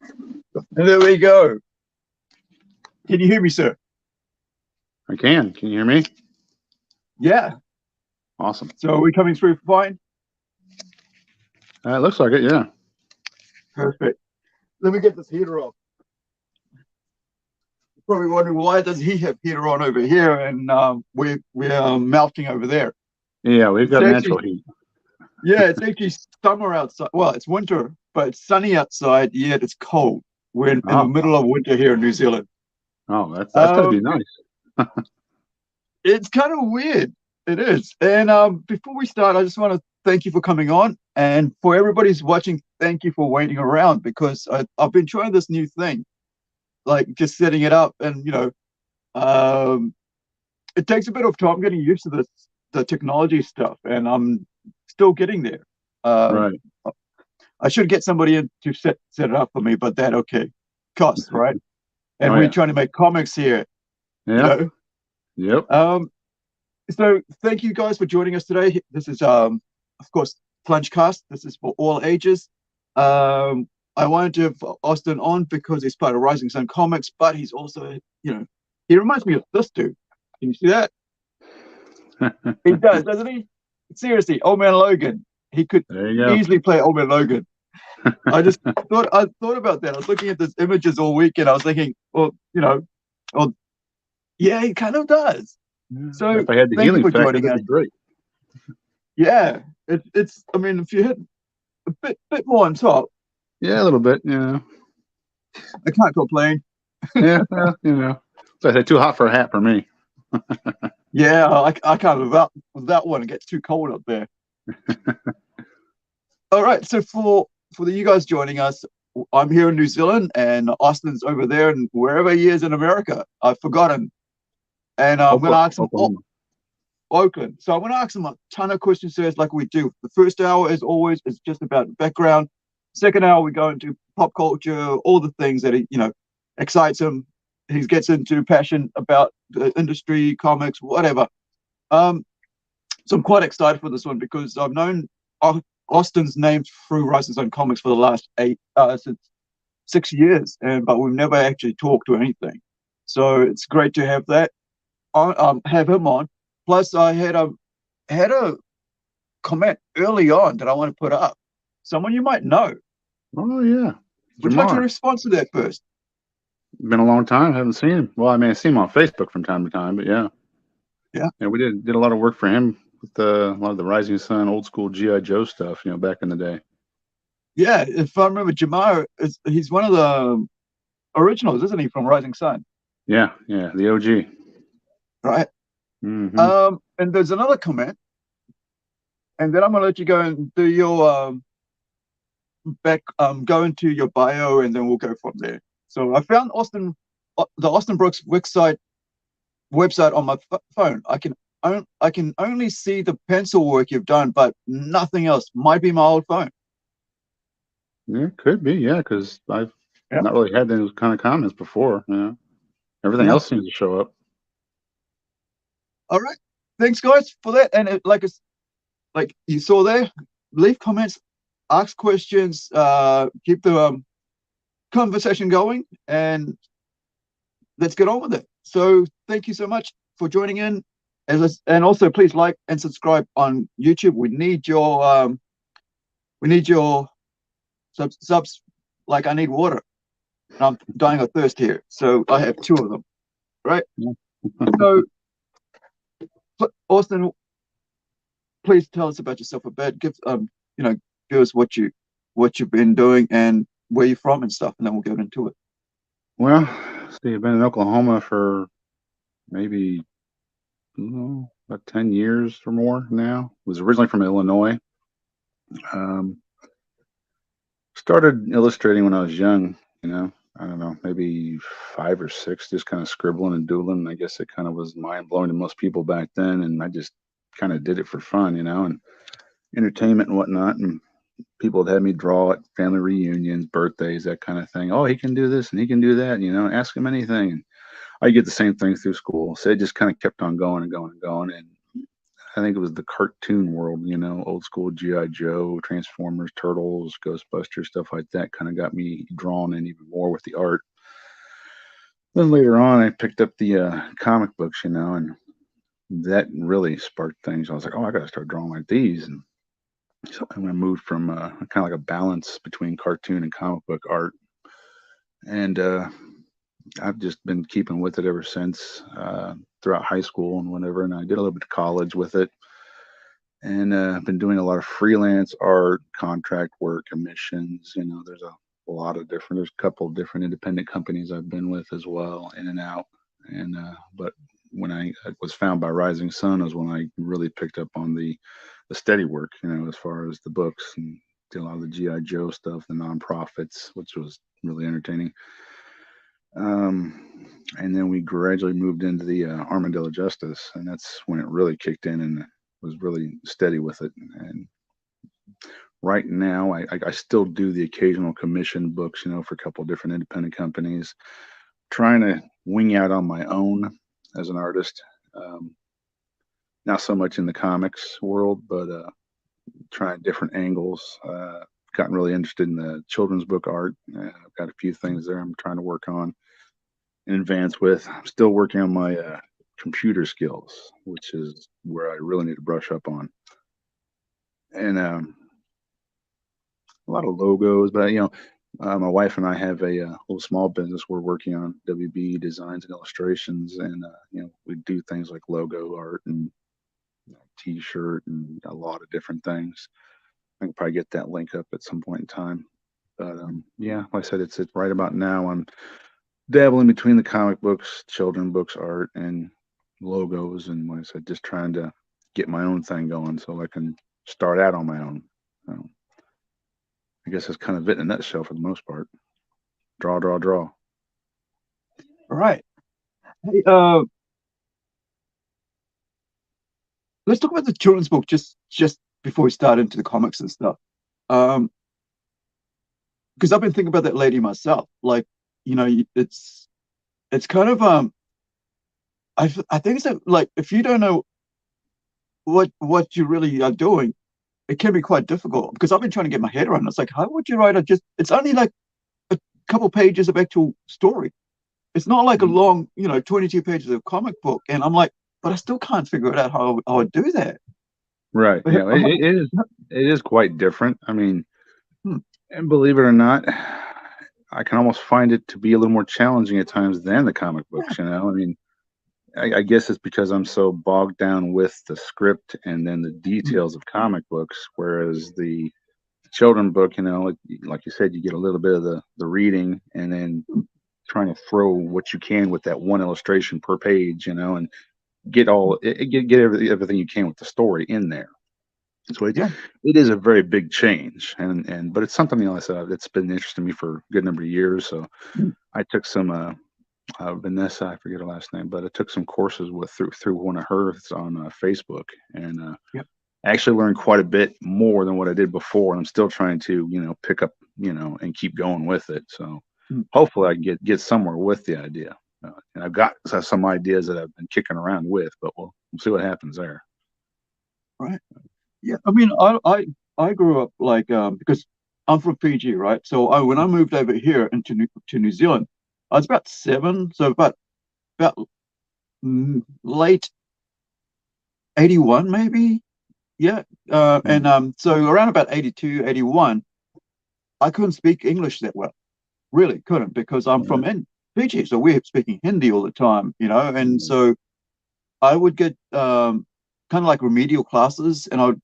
And there we go. Can you hear me, sir? I can. Can you hear me? Yeah. Awesome. So are we coming through fine? It looks like it, yeah. Perfect. Let me get this heater off. You're probably wondering, why does he have heater on over here and we're melting over there? Yeah, we've It's got actually, natural heat. yeah, it's actually summer outside. Well, it's winter, but it's sunny outside, yet it's cold. We're in the Oh, middle of winter here in New Zealand. that's got to be Um, nice. it's kind of weird. It is. And before we start, I just want to thank you for coming on. And for everybody who's watching, thank you for waiting around, because I've been trying this new thing, like just setting it up. And, um, it takes a bit of time getting used to the technology stuff. And I'm still getting there. Um, Right. I should get somebody in to set it up for me, but that, okay, costs, right? And Oh, we're yeah. trying to make comics here, you Yeah. know. Yep. So thank you guys for joining us today. This is of course, PlungeCast. This is for all ages. I wanted to have Austin on because he's part of Rising Sun Comics, but he's also, he reminds me of this dude. Can you see that? He does, doesn't he? Seriously, Old Man Logan. He could There you go. easily play Old Man Logan. I thought about that. I was looking at these images all week, and I was thinking, well, well, yeah, he kind of does. So If I had the thank you healing for factor, joining that'd us. be great. Yeah, it's. I mean, if you hit a bit more on top, Yeah, a little bit. Yeah. I can't complain. Yeah. Well, so I said too hot for a hat for me. Yeah, I can't with that one. It gets too cold up there. All right, so for you guys joining us, I'm here in New Zealand, and Austin's over there, and wherever he is in America, I've forgotten. And I'm going to ask him Oklahoma. Oakland. So I'm going to ask him a ton of questions, sir, like we do. The first hour, as always, is just about background. Second hour, we go into pop culture, all the things that excites him. He gets into passion about the industry, comics, whatever. Um, so I'm quite excited for this one because I've known Austin's name through Rising Sun Comics for the last since 6 years, but we've never actually talked or anything. So it's great to have that have him on. Plus, I had a comment early on that I want to put up. Someone you might know. Oh yeah, Would you like to Jamar. respond to that first? Been a long time. Haven't seen him. Well, I mean, I see him on Facebook from time to time, but yeah. Yeah. Yeah, we did a lot of work for him with a lot of the Rising Sun, old school GI Joe stuff. Back in the day. Yeah, if I remember, Jamar he's one of the originals, isn't he, from Rising Sun? Yeah, the OG. Right. Mm-hmm. And there's another comment, and then I'm gonna let you go and do your go into your bio, and then we'll go from there. So I found the Austin Brooks website on my phone. I can only see the pencil work you've done, but nothing else. Might be my old phone. Yeah, could be. Yeah, because I've not really had those kind of comments before. Everything else seems to show up. All right. Thanks, guys, for that. And like you saw there, leave comments, ask questions, keep the conversation going, and let's get on with it. So thank you so much for joining in. And also, please like and subscribe on YouTube. We need your subs. Like, I need water. I'm dying of thirst here, so I have two of them. Right. So, Austin, please tell us about yourself a bit. Give us what you've been doing and where you're from and stuff, and then we'll get into it. Well, see, I've been in Oklahoma for maybe about 10 years or more now. Was originally from Illinois. Started illustrating when I was young, I don't know, maybe 5 or 6, just kind of scribbling and doodling. I guess it kind of was mind blowing to most people back then. And I just kind of did it for fun, and entertainment and whatnot. And people had me draw at family reunions, birthdays, that kind of thing. Oh, he can do this and he can do that, ask him anything. And I get the same thing through school. So it just kind of kept on going and going and going. And I think it was the cartoon world, you know, old school G.I. Joe, Transformers, Turtles, Ghostbusters, stuff like that kind of got me drawn in even more with the art. Then later on, I picked up the comic books, you know, and that really sparked things. I was like, oh, I got to start drawing like these. And so I moved from kind of like a balance between cartoon and comic book art. And I've just been keeping with it ever since throughout high school and whenever. And I did a little bit of college with it. And I've been doing a lot of freelance art, contract work, commissions. You know, there's there's a couple of different independent companies I've been with as well, in and out. And but when I was found by Rising Sun is when I really picked up on the steady work, you know, as far as the books, and did a lot of the GI Joe stuff, the nonprofits, which was really entertaining. And then we gradually moved into the Armadillo Justice, and that's when it really kicked in and was really steady with it. And right now, I still do the occasional commission books, you know, for a couple of different independent companies, trying to wing out on my own as an artist. Not so much in the comics world, but trying different angles. Gotten really interested in the children's book art. I've got a few things there I'm trying to work on and advance with. I'm still working on my computer skills, which is where I really need to brush up on. And a lot of logos, but you know, my wife and I have a little small business. We're working on WB designs and illustrations, and you know, we do things like logo art and T-shirt and a lot of different things. I can probably get that link up at some point in time. But yeah, like I said, it's right about now. I'm dabbling between the comic books, children books, art, and logos, and like I said, just trying to get my own thing going so I can start out on my own. So, I guess that's kind of it in a nutshell for the most part. Draw, draw, draw. All right. Hey, let's talk about the children's book just before we start into the comics and stuff. Because I've been thinking about that lady myself. Like, you know, it's kind of I think it's like, if you don't know what you really are doing, it can be quite difficult, because I've been trying to get my head around it. It's like, how would you write it's only like a couple pages of actual story. It's not like a long, you know, 22 pages of comic book. And I'm like, but I still can't figure it out how I would do that. Right. But, Yeah. It is quite different. I mean, and believe it or not, I can almost find it to be a little more challenging at times than the comic books. You know, I mean, I guess it's because I'm so bogged down with the script and then the details of comic books, whereas the children book, you know, like you said, you get a little bit of the reading and then trying to throw what you can with that one illustration per page, you know, and get everything you can with the story in there. So it is a very big change, and but it's something, you know, like I said, it's been interesting to me for a good number of years. So I took some Vanessa, I forget her last name, but I took some courses through one of hers on Facebook, and I actually learned quite a bit more than what I did before. And I'm still trying to, you know, pick up, you know, and keep going with it. So hopefully I can get somewhere with the idea. And I've got some ideas that I've been kicking around with, but we'll see what happens there. Right. Yeah. I mean, I grew up like, because I'm from Fiji, right? So when I moved over here to New Zealand, I was about 7, so about late 81 maybe. Yeah. And so around about 82, 81, I couldn't speak English that well. Really couldn't, because I'm from Fiji, so we're speaking Hindi all the time, you know. And so I would get kind of like remedial classes, and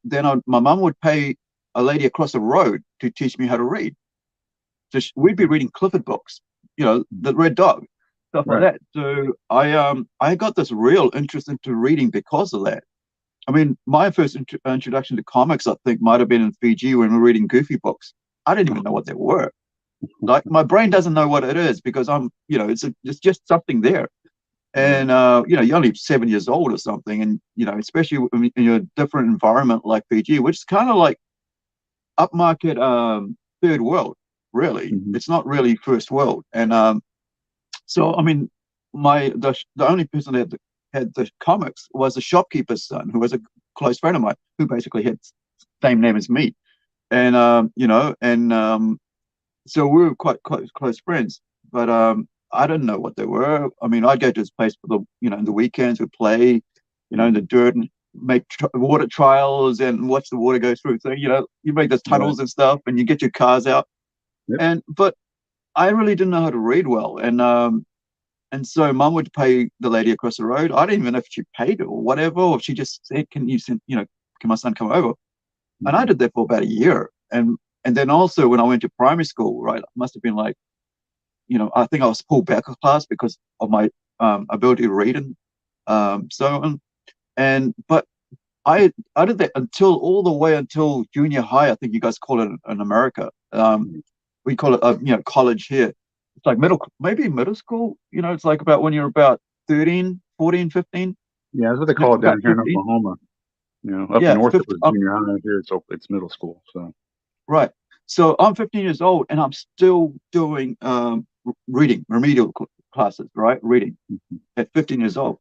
my mum would pay a lady across the road to teach me how to read. So we'd be reading Clifford books, you know, the Red Dog, stuff like that. So I got this real interest into reading because of that. I mean, my first introduction to comics, I think, might have been in Fiji when we were reading Goofy books. I didn't even know what they were. Like, my brain doesn't know what it is, because I'm, you know, it's just something there. And you know, you're only 7 years old or something, and you know, especially in a different environment like Fiji, which is kind of like upmarket third world, really. It's not really first world. And so I mean, the only person that had the comics was the shopkeeper's son, who was a close friend of mine who basically had the same name as me. And, so we were quite close friends. But I didn't know what they were. I mean, I'd go to his place for in the weekends, we'd play, in the dirt and make water trials and watch the water go through. So, you make those tunnels and stuff and you get your cars out. Yep. But I really didn't know how to read well. And so mum would pay the lady across the road. I didn't even know if she paid it or whatever, or if she just said, can my son come over? And I did that for about a year. And then also when I went to primary school, right, I must have been like, I think I was pulled back a class because of my ability to read and so on. But I did that all the way until junior high. I think you guys call it in America. We call it college here. It's like maybe middle school. It's like about when you're about 13, 14, 15. Yeah, that's what they call it down here 15. In Oklahoma. Up north 15, it was junior high. Here it's middle school. So right. So I'm 15 years old and I'm still doing reading, remedial classes, right? Reading at 15 years old.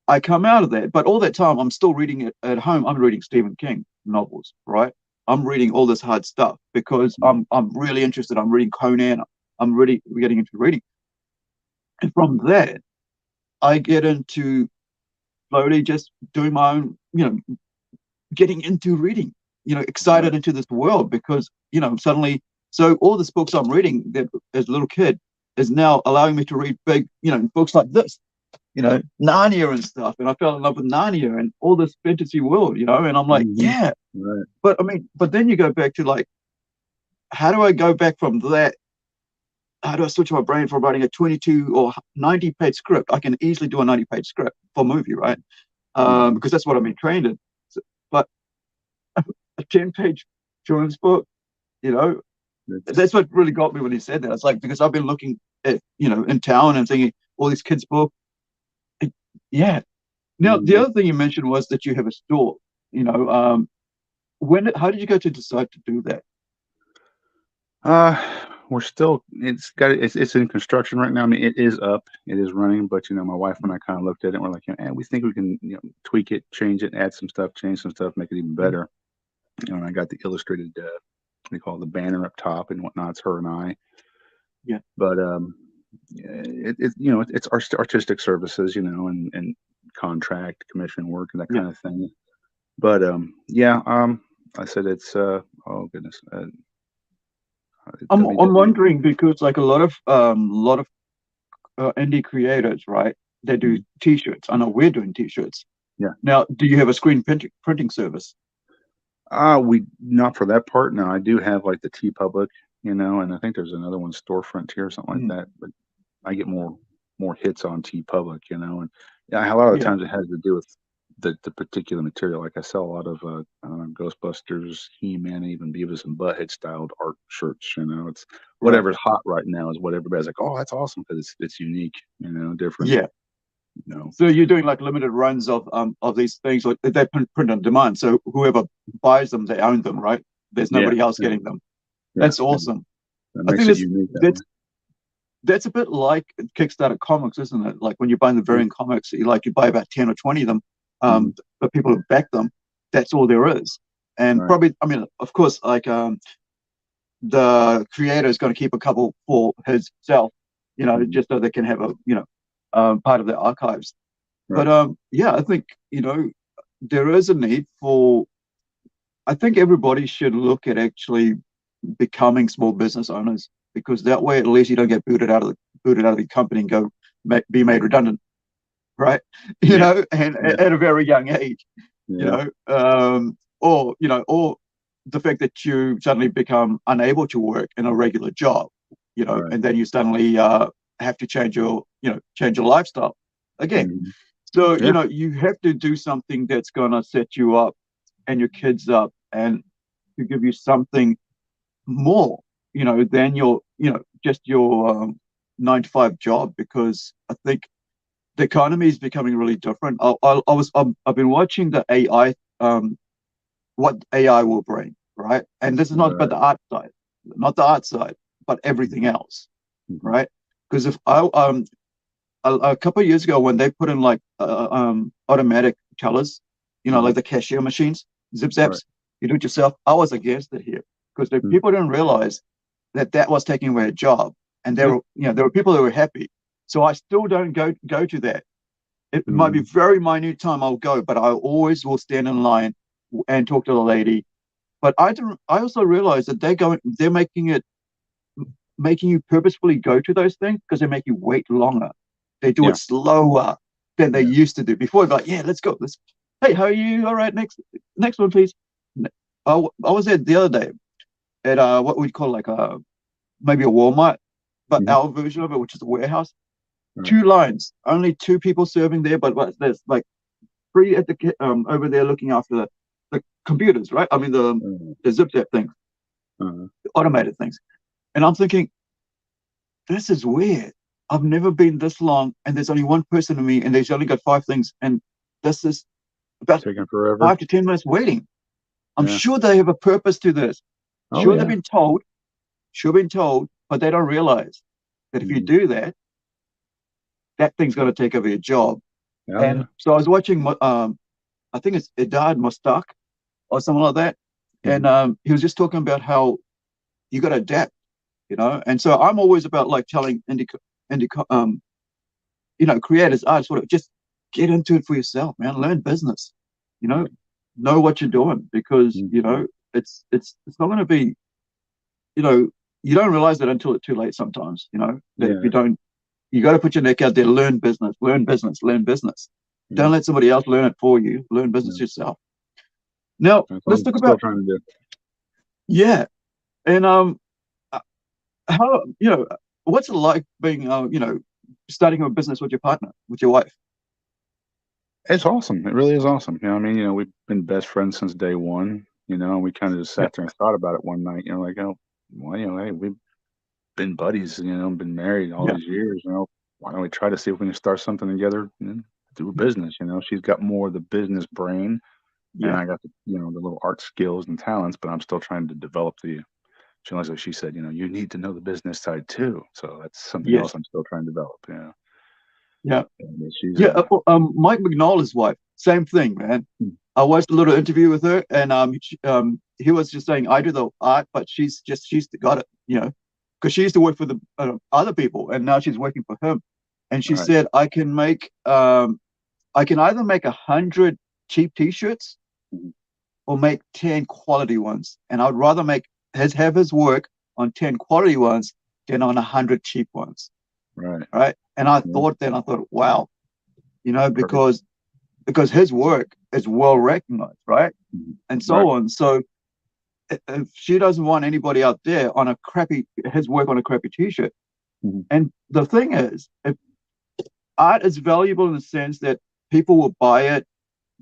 I come out of that, but all that time I'm still reading it at home. I'm reading Stephen King novels, right? I'm reading all this hard stuff because I'm really interested. I'm reading Conan. I'm really getting into reading. And from that, I get into slowly just doing my own, getting into reading, excited into this world because, suddenly, so all these books I'm reading that as a little kid is now allowing me to read big, books like this, Narnia and stuff. And I fell in love with Narnia and all this fantasy world, and I'm like, yeah. Right. But then you go back to like, how do I go back from that? How do I switch my brain from writing a 22 or 90-page script? I can easily do a 90-page script for a movie, right? Because that's what I've been trained in. But a 10-page children's book, that's what really got me when he said that. It's like, because I've been looking at, in town and thinking all these kids' books. Yeah. Now, the other thing you mentioned was that you have a store, how did you go to decide to do that? We're still, it's in construction right now. I mean, it is up, it is running, but my wife and I kind of looked at it and we're like, we think we can, tweak it, change it, add some stuff, change some stuff, make it even better. And I got the illustrated, we call it the banner up top and whatnot. It's her and I. Yeah. But it's artistic services, and contract, commission work and that kind of thing. But I said it's oh goodness. I'm wondering because like a lot of indie creators, right? They do T-shirts. I know we're doing T-shirts. Yeah. Now, do you have a screen printing service? We not for that part. No, I do have like the TeePublic, and I think there's another one, Storefront here or something like that. But I get more hits on TeePublic, and a lot of the times it has to do with the particular material. Like I sell a lot of Ghostbusters, He-Man, even Beavis and Butthead styled art shirts. It's whatever's hot right now is what everybody's like. Oh, that's awesome because it's unique, different. Yeah. So you're doing like limited runs of these things, like they print on demand. So whoever buys them, they own them, right? There's nobody else getting them. That's awesome. That makes it unique. That's a bit like Kickstarter comics, isn't it? Like when you buy the variant comics, you buy about 10 or 20 of them. But people who back them, that's all there is. And probably, I mean, of course, like the creator is going to keep a couple for himself, just so they can have a, part of their archives. But I think, there is a need for, I think everybody should look at actually becoming small business owners, because that way at least you don't get booted out of the company and go be made redundant, right? And at a very young age, or the fact that you suddenly become unable to work in a regular job, and then you suddenly have to change your lifestyle again. So you have to do something that's gonna set you up and your kids up and to give you something more, than your, just your 9-to-5 job, because I think the economy is becoming really different. I've been watching the AI, what AI will bring, right? And this is not about the art side, but everything else, right? Because if a couple of years ago when they put in like automatic tellers, you know, like the cashier machines, zip zaps. Right. You do it yourself. I was against it here because the people didn't realize that that was taking away a job, and there were, you know, there were people who were happy. So I still don't go to that. It might be very minute time I'll go, but I always will stand in line and talk to the lady. But I also realize that they're making you purposefully go to those things because they make you wait longer. They do it slower than they used to do before. Like, yeah, let's go. Hey, how are you? All right, next one, please. I was there the other day at what we'd call like maybe a Walmart, but our version of it, which is a warehouse. Right. 2 lines, only 2 people serving there, but there's like 3 at the over there looking after the computers, right? I mean the zip zap things, the automated things. And I'm thinking, this is weird. I've never been this long, and there's only 1 person to me, and they've only got 5 things, and this is about taking forever. 5 to 10 minutes waiting. I'm sure they have a purpose to this. They've been told, but they don't realize that if you do that, that thing's going to take over your job. So I was watching, I think it's Edad Mostak or something like that, and he was just talking about how you got to adapt, you know. And so I'm always about like telling indie you know, creators, artists, sort of just get into it for yourself, man. Learn business, you know what you're doing, because you know it's not going to be, you know, you don't realize that until it's too late sometimes, you know, that if you don't, you got to put your neck out there, learn business. Don't let somebody else learn it for you. Learn business yourself. Now, let's talk about trying to do. Yeah. And how, you know, what's it like being you know, starting a business with your partner, with your wife? It's awesome. It really is awesome. You know, I mean, you know, we've been best friends since day one, you know, and we kind of just sat there and thought about it one night, you know, like, oh, well, you know, hey, we've been buddies, you know, been married all these years, you know, why don't we try to see if we can start something together and do a business? You know, she's got more of the business brain, and I got the, you know, the little art skills and talents, but I'm still trying to develop she said, you know, you need to know the business side too. So that's something else I'm still trying to develop. Mike McNally's wife, same thing, man. I watched a little interview with her, and he was just saying, I do the art, but she's got it, you know, because she used to work for the other people, and now she's working for him. And she said, I can either make 100 cheap T-shirts or make 10 quality ones, and I'd rather have his work on 10 quality ones than on 100 cheap ones. Right. And I thought, wow, you know, because his work is well recognized, right? And so on. So if she doesn't want anybody out there on his work on a crappy T-shirt. And the thing is, if art is valuable in the sense that people will buy it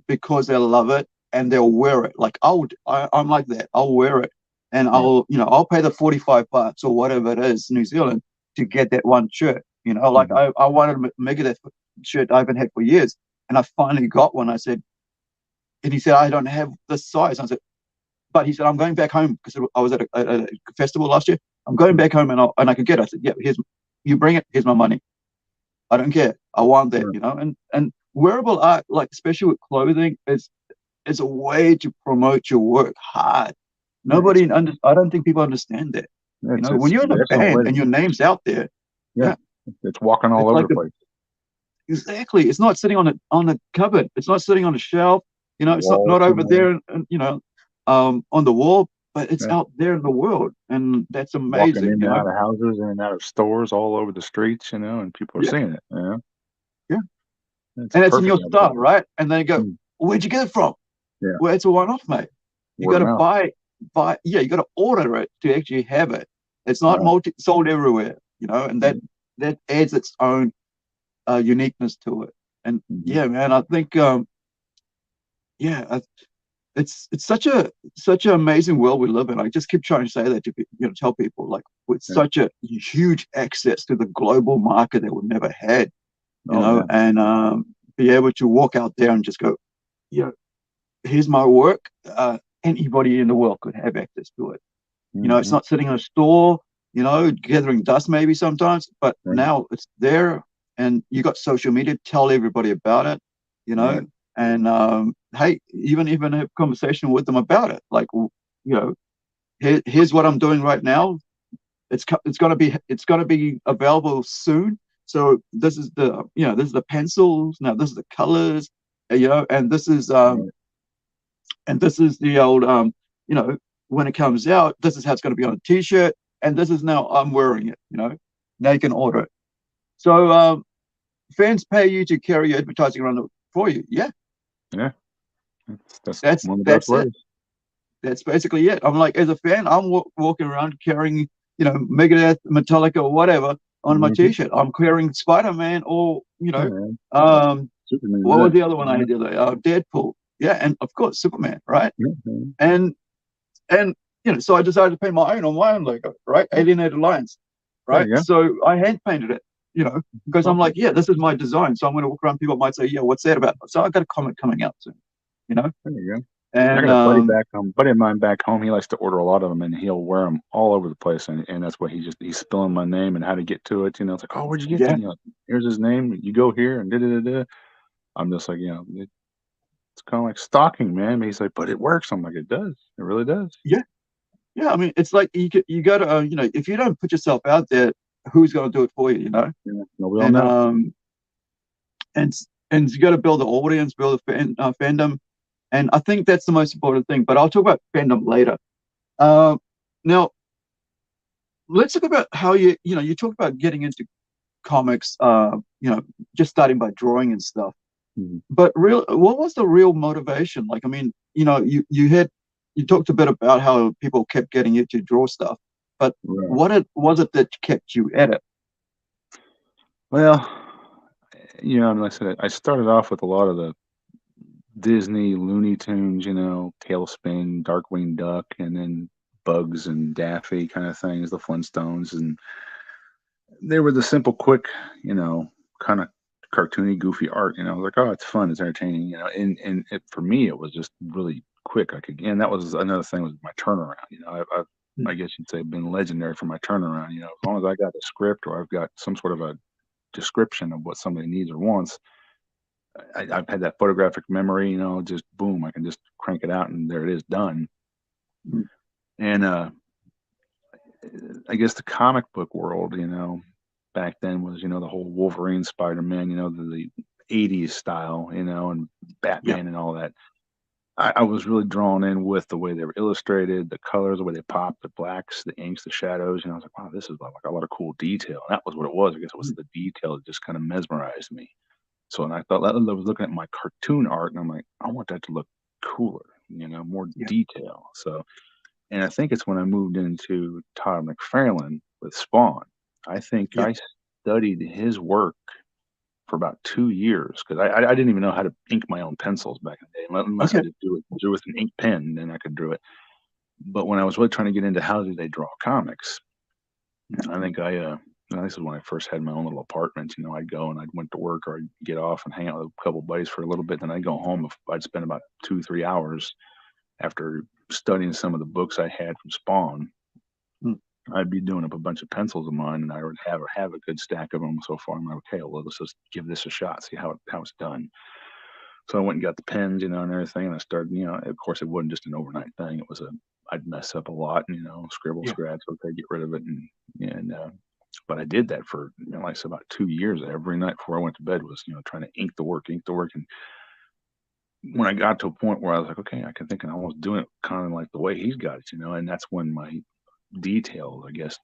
because they love it and they'll wear it. Like I'm like that. I'll wear it, and I'll pay the $45 or whatever it is, New Zealand, to get that one shirt. You know, like I wanted to make that shirt I haven't had for years, and I finally got one. I said, and he said, I don't have this size. I said, but he said, I'm going back home because I was at a festival last year. I'm going back home and I could get it. I said, yeah, you bring it. Here's my money. I don't care. I want that, you know. And wearable art, like especially with clothing, is a way to promote your work hard. I don't think people understand that. You know, when you're in a band and your name's out there, it's walking all over the place. Exactly. It's not sitting on a cupboard. It's not sitting on a shelf. You know, it's not over there, and you know, on the wall, but it's out there in the world, and that's amazing. Walking in and out of houses, in and out of stores, all over the streets, you know, and people are seeing it. You know? And it's in your style, right? And then you go, where'd you get it from? Well, it's a one-off, mate. You got to buy. You got to order it to actually have it. It's not sold everywhere, you know, and that adds its own uniqueness to it. And man, I think it's such an amazing world we live in. I just keep trying to say that to tell people, like, with such a huge access to the global market that we've never had, and be able to walk out there and just go, here's my work. Anybody in the world could have access to it. You know, it's not sitting in a store, you know, gathering dust maybe sometimes, but now it's there, and you got social media, tell everybody about it, you know, and hey, even have a conversation with them about it. Like, here's what I'm doing right now. It's gonna be available soon. So this is the pencils. Now this is the colors, and this is the old when it comes out, this is how it's going to be on a t-shirt, and this is now I'm wearing it. Now you can order it. So fans pay you to carry your advertising around for you. Yeah, Yeah, that's that's one of the best that's it. ways. That's basically it. I'm like, as a fan, I'm walking around carrying, Megadeth, Metallica, or whatever on my Mm-hmm. t-shirt. I'm carrying Spider-Man, or Yeah, Superman's what was it. the other one I had the other day? Deadpool. Yeah, and of course Superman, right? Mm-hmm. And and so I decided to paint my own on my own logo, right? Alienated Lines, There right? you go. So I hand painted it, because I'm Awesome. like, yeah, this is my design. So I'm going to walk around. People might say, yeah, what's that about? So I got a comic coming out soon, you know, There you go. I and got a buddy back home, buddy of mine back home. He likes to order a lot of them, and he'll wear them all over the place. And that's what he's spilling my name and how to get to it. It's like, oh, where'd you get that? yeah, And you're like, here's his name. You go here and da da da da. I'm just like, it's kind of like stalking, man. But he's like, but it works. I'm like, it does. It really does. yeah. Yeah, I mean, it's like you got to, if you don't put yourself out there, who's going to do it for you? Yeah, nobody will And know. and and you got to build the audience, build a fandom, and I think that's the most important thing. But I'll talk about fandom later. Uh, Now let's talk about how you talk about getting into comics. Just starting by drawing and stuff. Mhm. But what was the real motivation? Like, I mean, you talked a bit about how people kept getting you to draw stuff, but Right. what was it that kept you at it? Well, and like I said, I started off with a lot of the Disney, Looney Tunes, Tailspin, Darkwing Duck, and then Bugs and Daffy kind of things, the Flintstones, and they were the simple, quick, kind of cartoony, goofy art. Like, oh, it's fun, it's entertaining, for me, it was just really quick. And that was another thing was my turnaround. I guess you'd say been legendary for my turnaround. As long as I got a script or I've got some sort of a description of what somebody needs or wants, I've had that photographic memory, just boom, I can just crank it out and there it is done. Mm. And I guess the comic book world, back then was, the whole Wolverine, Spider-Man, the 80s style, and Yeah, Batman and all that. I was really drawn in with the way they were illustrated, the colors, the way they popped, the blacks, the inks, the shadows. I was like, wow, this is like a lot of cool detail. And that was what it was. I guess it was mm, the detail that just kind of mesmerized me. So, and I thought I was looking at my cartoon art, and I'm like, I want that to look cooler, more yeah, detail. So, and I think it's when I moved into Todd McFarlane with Spawn. I think yeah. I studied his work for about 2 years because I didn't even know how to ink my own pencils back in the day, unless I Okay. just drew with an ink pen, then I could draw it. But when I was really trying to get into how do they draw comics, I think this is when I first had my own little apartment. I'd go and I'd went to work or I'd get off and hang out with a couple buddies for a little bit. Then I'd go home. I'd spend about 2, 3 hours after studying some of the books I had from Spawn. Mm, I'd be doing up a bunch of pencils of mine, and I would have a good stack of them so far. I'm like, okay, well, let's just give this a shot, see how it's done. So I went and got the pens, and everything, and I started. Of course, it wasn't just an overnight thing. I'd mess up a lot, scribble, yeah, scratch, okay, get rid of it, and but I did that for like I said, about 2 years. Every night before I went to bed was trying to ink the work, and when I got to a point where I was like, okay, I can think I was doing it kind of like the way he's got it, and that's when my details, I guess,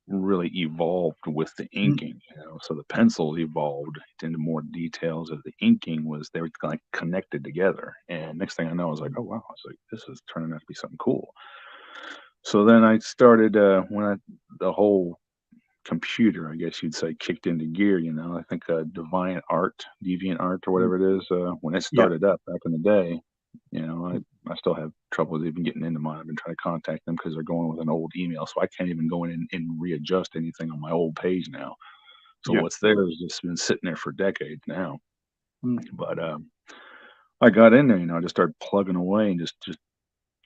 really evolved with the mm, inking. So the pencils evolved into more details of the inking was they were like connected together. And next thing I know, I was like, oh wow, I was like, this is turning out to be something cool. So then I started the whole computer, I guess you'd say, kicked into gear. I think Deviant Art, or mm, whatever it is, when it yeah, started up back in the day, mm, I still have trouble with even getting into mine. I've been trying to contact them because they're going with an old email, so I can't even go in and readjust anything on my old page now. So yeah, what's there has just been sitting there for decades now. mm, But I got in there, I just started plugging away and just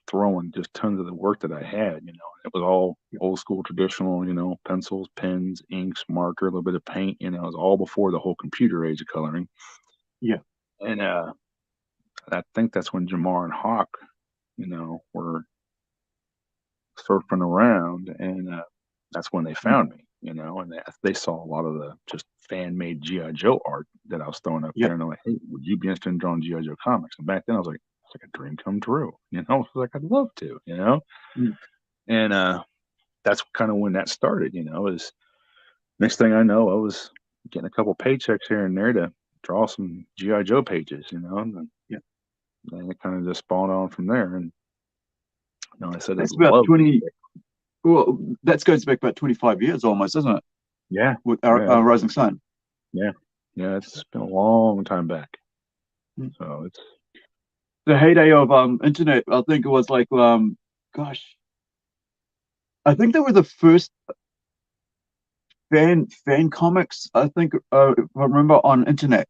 throwing just tons of the work that I had. It was all yeah, old school traditional, pencils, pens, inks, marker, a little bit of paint. It was all before the whole computer age of coloring. yeah, And I think that's when Jamar and Hawk, were surfing around, and that's when they found me, and they saw a lot of the just fan-made GI Joe art that I was throwing up Yeah. there, and they're like, "Hey, would you be interested in drawing GI Joe comics?" And back then, I was like, "It's like a dream come true," I was like, "I'd love to," Mm. and that's kind of when that started. Is next thing I know, I was getting a couple paychecks here and there to draw some GI Joe pages, and then, Yeah. then it kind of just spawned on from there, and I said I'd That's about love to. 20. Well, that goes back about 25 years almost, isn't it? Yeah, With our yeah, Rising Sun. yeah, yeah. It's been a long time back. Mm. So it's The heyday of internet. I think it was like gosh, I think they were the first fan comics. I think if I remember on internet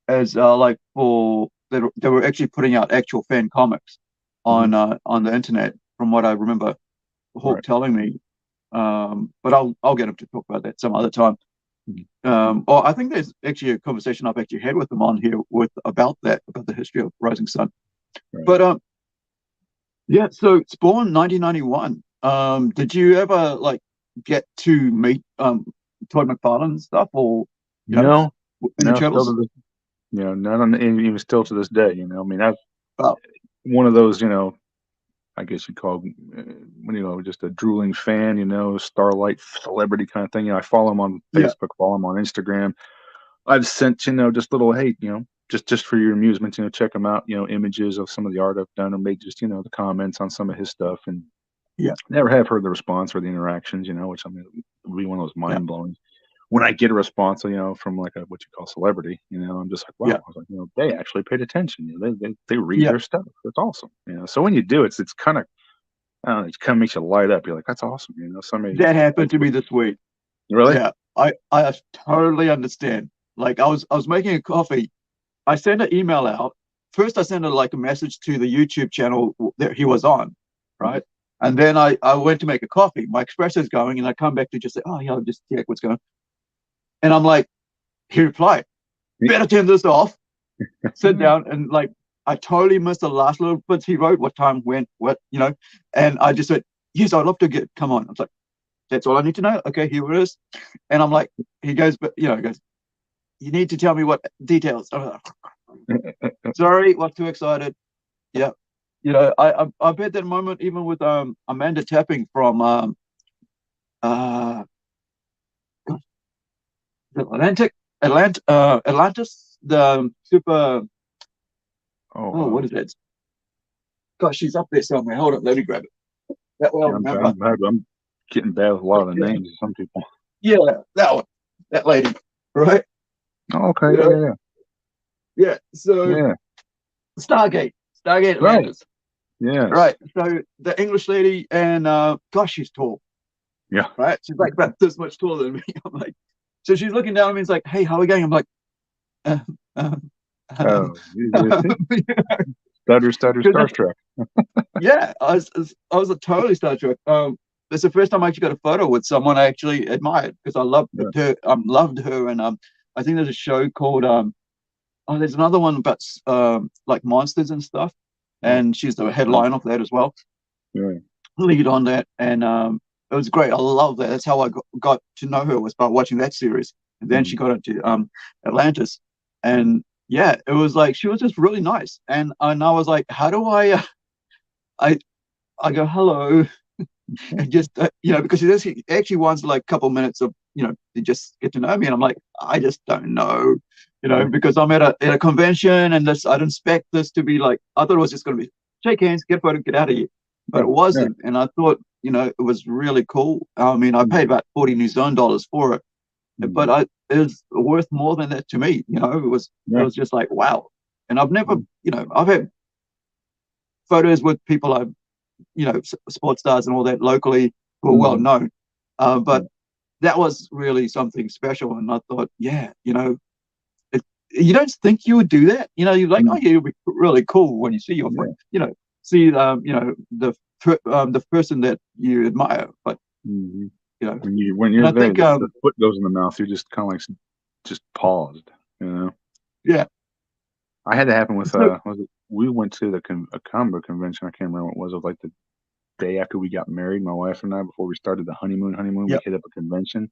as like for they were actually putting out actual fan comics on the internet. From what I remember, Hawk right. telling me. But I'll get him to talk about that some other time. Mhm. Or I think there's actually a conversation I've actually had with them on here about the history of Rising Sun. Right. But yeah, so it's born 1991. Did you ever like get to meet Todd McFarlane and stuff, or No, in the no, still Turtles? to this, not on, even still to this day. I mean, I've Oh, one of those, I guess you'd call, just a drooling fan, starlight celebrity kind of thing. I follow him on yeah, Facebook, follow him on Instagram. I've sent, just little, hey, just for your amusement, check him out, images of some of the art I've done, or maybe just, the comments on some of his stuff, and yeah, never have heard the response or the interactions, which I mean would be one of those yeah, mind blowing. When I get a response, from like a what you call celebrity, I'm just like, wow. yeah, I was like, they actually paid attention. They read yeah. their stuff. That's awesome. So when you do it, it's kind of, I don't know, it kind of makes you light up. You're like, that's awesome. Somebody That happened to actually me this week. really. Yeah, I totally understand. Like I was making a coffee. I sent an email out. First, I sent like a message to the YouTube channel that he was on, right? And then I went to make a coffee. My espresso's going, and I come back to just say, oh yeah, I'll just check what's going on. And I'm like, he replied, better turn this off, sit down, and like I totally missed the last little bits he wrote, what time, when, what. And I just said, yes, I'd love to come on. I was like, that's all I need to know. Okay, here it is. And I'm like, he goes, but he goes, you need to tell me what details. I'm like, sorry, was too excited. Yeah. I've had that moment even with Amanda Tapping from uh Atlantis, the super. Oh, Oh, what is that? Gosh, she's up there somewhere. Hold on, let me grab it. That way I'll yeah, remember. I'm getting bad with a lot of the Yeah, names of some people. yeah, that one, that lady, right? Oh, okay, Yeah, yeah. yeah. So Yeah, Stargate, Stargate right. Atlantis, Yes. right? So the English lady, and gosh, she's tall, Yeah. right? She's like about this much taller than me. I'm like, so she's looking down at me. It's like, hey, how are we going? I'm like, um, um, um, Oh, you see? Stutter, stutter, Star Trek. yeah, I was a totally Star Trek. It's the first time I actually got a photo with someone I actually admired because I loved Yeah. her. Loved her, and I think there's a show called oh, there's another one about like monsters and stuff, Oh, and she's the right. headline of that as well, Yeah. lead on that, and it was great. I love that. That's how I got to know her, was by watching that series, and then she Mhm. got into Atlantis, and yeah, it was like she was just really nice, and I was like, how do I I go hello, and just because he actually wants like a couple minutes of to just get to know me, and I'm like, I just don't know, Yeah. because I'm at a convention, and this I didn't expect this to be like, I thought it was just going to be shake hands, get a photo, get out of here, but Yeah. it Yeah. wasn't, and I thought it was really cool. I mean, I paid Mhm. about 40 New Zealand dollars for it, but Mhm. it was worth more than that to me. It Yeah. was just like wow, and I've never, Mhm. I've had photos with people I've sports stars and all that locally who are well Mhm. known. Yeah. But that was really something special. And I thought, yeah, you don't think you would do that. You're like, oh, Mhm. yeah, it'll be really cool when you see your friend, Yeah. see, the person that you admire. But, Mhm. you know, When and you're I there, think, the foot goes in the mouth. You just kind of like just paused. yeah, I had to happen with So, we went to a combo convention. I can't remember what it was. It was like the day after we got married, my wife and I, before we started the honeymoon. We yeah. hit up a convention,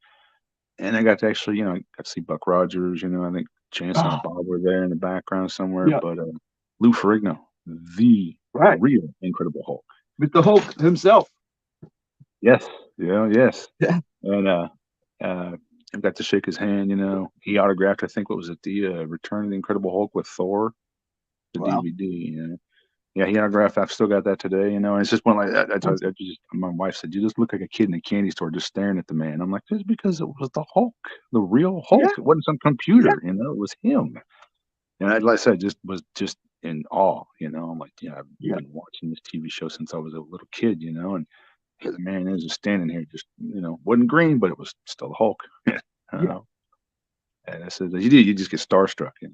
and I got to actually, I got to see Buck Rogers. I think Chance and Oh, Bob were there in the background somewhere. yeah. But Lou Ferrigno, the Right. real Incredible Hulk. With the Hulk himself. Yes, yes. Yeah. And I got to shake his hand. He autographed. I think what was it, the Return of the Incredible Hulk with Thor, the Wow. DVD. Yeah, he autographed. I've still got that today. And it's just one like that. My wife said, "You just look like a kid in a candy store, just staring at the man." I'm like, just because it was the Hulk, the real Yeah. Hulk. It wasn't some Yeah. computer. It was him. And like I said, just in awe. I'm like, yeah, I've Yeah. been watching this TV show since I was a little kid. And here the man is just standing here, just wasn't green, but it was still the Hulk. Yeah. uh, and I said, you just get starstruck. And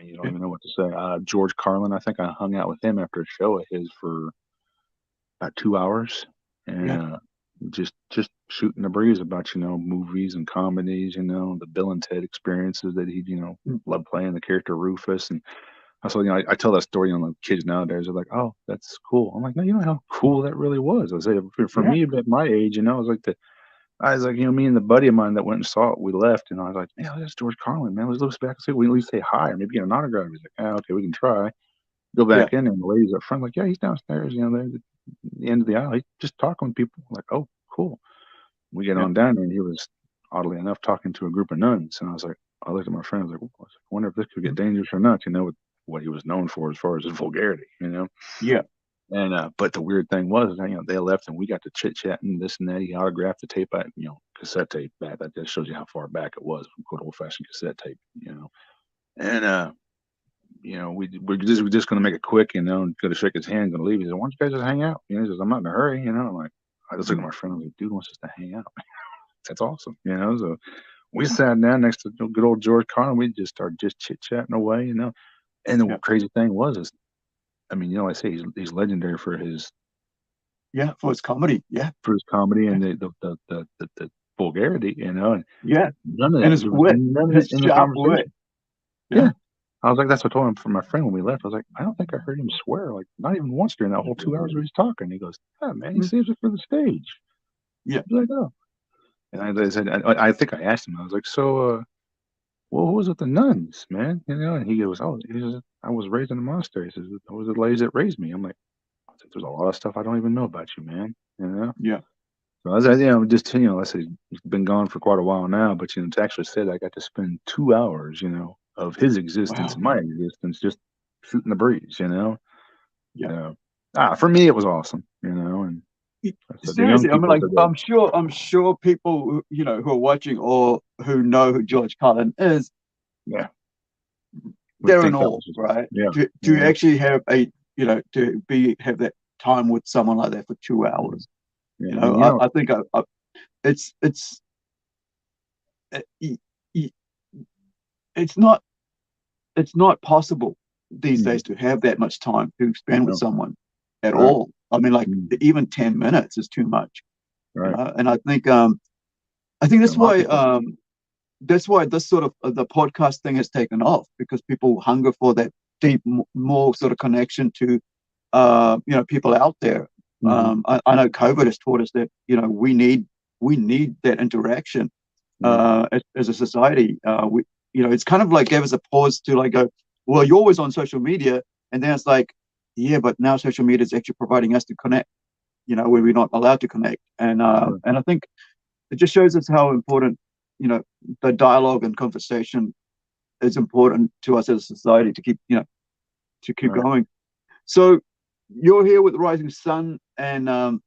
you don't Yeah. even know what to say. George Carlin, I think I hung out with him after a show of his for about 2 hours, and Yeah. just shooting the breeze about movies and comedies, the Bill and Ted experiences that he Mm. loved playing the character Rufus. And also I tell that story, the kids nowadays are like, oh, that's cool. I'm like, no, you know how cool that really was. I say for Yeah. me at my age, I was like, me and the buddy of mine that went and saw it, we left, and I was like, yeah, that's George Carlin, man. Let's look back and see, we at least say hi or maybe get an autograph. He's like, okay, we can try. Go Yeah. back in, and the ladies up front, like, yeah, he's downstairs, there at the end of the aisle. He's just talking with people. I'm like, oh, cool. We get Yeah. on down there, and he was, oddly enough, talking to a group of nuns. And I was like, I looked at my friend, I was like, I wonder if this could get dangerous or not, with what he was known for as far as his vulgarity. Yeah. And but the weird thing was, they left and we got to chit chatting, this and that. He autographed the tape, cassette tape back. That just shows you how far back it was, good old fashioned cassette tape. And we're just gonna make it quick, and gonna shake his hand, gonna leave. He said, "Why don't you guys just hang out?" He says, "I'm not in a hurry." I'm like, I just look at my friend. I'm like, "Dude wants us to hang out." That's awesome. So we sat down next to good old George Carlin. We just started just chit chatting away. And the Yeah. crazy thing was, I say he's legendary for his For his comedy. Yeah. and the vulgarity. And Yeah. none of And that. his There was wit, none of it his in the sharp conversation. wit. Yeah. I was like, that's what I told him for my friend when we left. I was like, I don't think I heard him swear, like not even once during that whole 2 hours we was talking. He goes, "Yeah, man, he saves it for the stage." Yeah. I was like, "Oh," and I said, I think I asked him. I was like, "So, well, who was with the nuns, man?" And he goes, "Oh, I was raised in a monastery." He says, "Those are the ladies that raised me." I'm like, "There's a lot of stuff I don't even know about you, man." Yeah. So I was, just I said he's been gone for quite a while now, but to actually say that I got to spend 2 hours, of his existence Wow. and my existence, just shooting the breeze. Yeah. For me, it was awesome, and I said the young Seriously, I mean, people like, today, I'm sure people who are watching or who know who George Carlin is, yeah, would they're in think that awe, was just, right? yeah, To actually have have that time with someone like that for 2 hours. yeah. I mean, I think it's it's not possible these days to have that much time to spend with no, someone at right, all. I mean, like even 10 minutes is too much, right. And I think And a lot of people, that's why this sort of the podcast thing has taken off, because people hunger for that deep, more sort of connection to people out there. I know COVID has taught us that we need that interaction right, as a society. It's kind of like gave us a pause to like go, well, you're always on social media, and then it's like, yeah, but now social media is actually providing us to connect, where we're not allowed to connect, and right, I think it just shows us how important the dialogue and conversation is important to us as a society to keep right. going. So you're here with Rising Sun and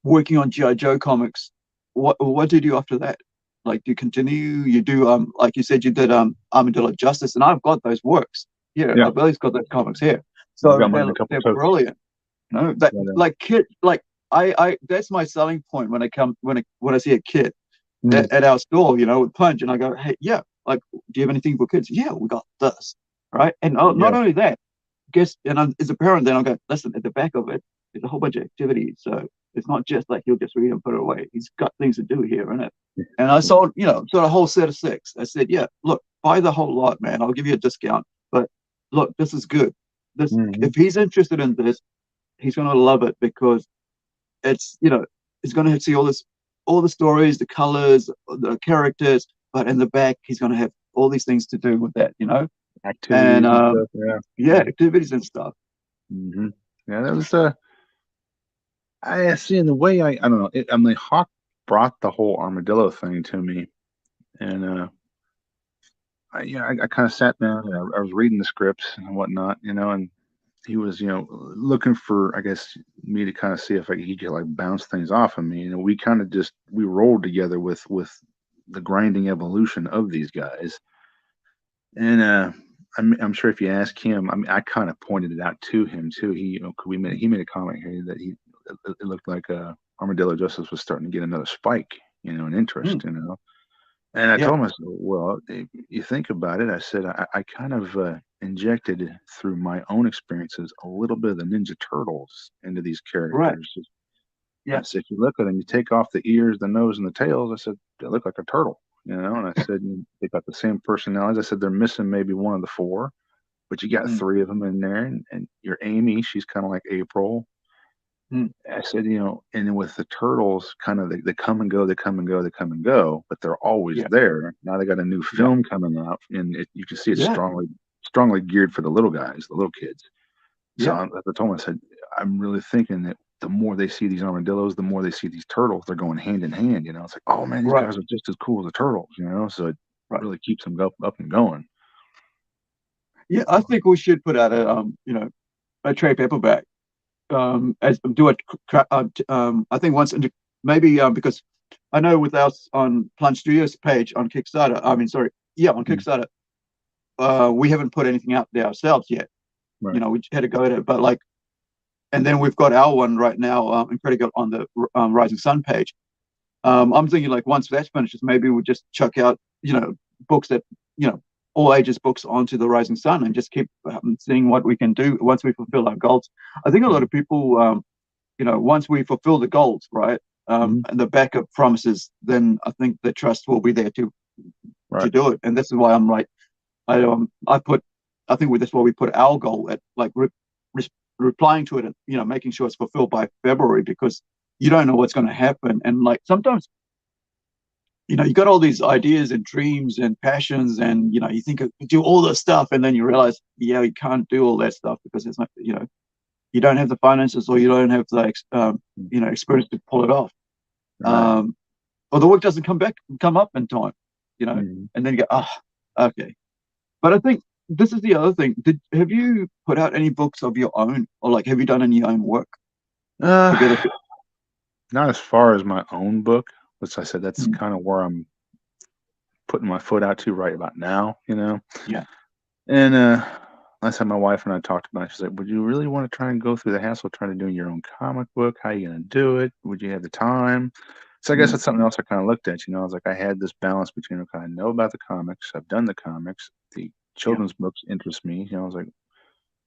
working on GI Joe comics. What do you do after that? Like, do you continue? You do like you said, you did Armadillo of Justice, and I've got those works here. Yeah, I've always got those comics here, I so got mine in a couple they're totes. brilliant. That But, like kid, like I that's my selling point when I see a kid at our store, with Plunge, and I go, hey, yeah, like, do you have anything for kids? Yeah, we got this, right? And yeah, not only that, as a parent, then I'll go, listen, at the back of it, there's a whole bunch of activities. So it's not just like he'll just read and put it away. He's got things to do here, isn't it? And I sold, sort of a whole set of 6. I said, yeah, look, buy the whole lot, man. I'll give you a discount. But look, this is good. This, Hmm. if he's interested in this, he's gonna love it because it's, he's gonna see all the stories, the colors, the characters, but in the back he's gonna have all these things to do with that. And Activities and stuff. Yeah. yeah, Yeah. activities and stuff. Hmm. Yeah. That was I see in the way I don't know. I mean, Hawk brought the whole armadillo thing to me, and I kind of sat down and I was reading the scripts and whatnot, and he was, looking for, I guess, me to kind of see if he could like bounce things off of me. We kind of just we rolled together with the grinding evolution of these guys, and I'm sure if you ask him, I mean, I kind of pointed it out to him too. He made a comment here that it looked like Armadillo Justice was starting to get another spike, an Mm, interest. And I yeah, told him, I said, well, if you think about it, I said, I kind of injected through my own experiences a little bit of the Ninja Turtles into these right. characters. I Yeah, said, if you look at them, you take off the ears, the nose, and the tails. I said, they look like a turtle, And I said, they got the same personalities. I said, they're missing maybe one of the four, but you got mm, three of them in there. And your Amy, she's kind of like April. mm, I said, and then with the turtles, kind of they come and go, they come and go, they come and go, but they're always yeah, there. Now they got a new yeah, film coming out, and you can see it's yeah, strongly geared for the little guys, the little kids. So yeah, I told him, I said, I'm really thinking that the more they see these armadillos, the more they see these turtles, they're going hand in hand. It's like, oh man, these right, guys are just as cool as the turtles. So it right. really keeps them up and going. Yeah, I think we should put out a trade paperback. As do it. I think once into maybe because I know with us on Plunge Studios page on Kickstarter. I mean, sorry, yeah, on Mm. Kickstarter, we haven't put anything out there ourselves yet. Right. We had to go at it, but like, and then we've got our one right now, INCREDI-GIRL on the Rising Sun page. I'm thinking like once that finishes, maybe we'll just chuck out, books that, all ages books onto the Rising Sun and just keep seeing what we can do once we fulfill our goals. I think a lot Mm. of people, once we fulfill the goals, right, Mm. and the backup promises, then I think the trust will be there to Right. do it. And this is why I'm like, I think that's why we put our goal at like re- replying to it and making sure it's fulfilled by February because you don't know what's going to happen. And like sometimes you got all these ideas and dreams and passions, and you think you do all this stuff, and then you realize, yeah, you can't do all that stuff because it's not, you don't have the finances or you don't have the Mm. experience to pull it off, Right. um, or the work doesn't come up in time, Mm. and then you go, okay. But I think this is the other thing. Have you put out any books of your own, or like have you done any own work together? Uh, Not as far as my own book, which I said that's Mm, kind of where I'm putting my foot out to right about now. yeah, And last time my wife and I talked about it, she's like, would you really want to try and go through the hassle of trying to do your own comic book? How are you going to do it? Would you have the time? So I guess mm, that's something else I kind of looked at. I was like, I had this balance between, okay, I know about the comics, I've done the comics, the yeah, children's books interest me. I was like,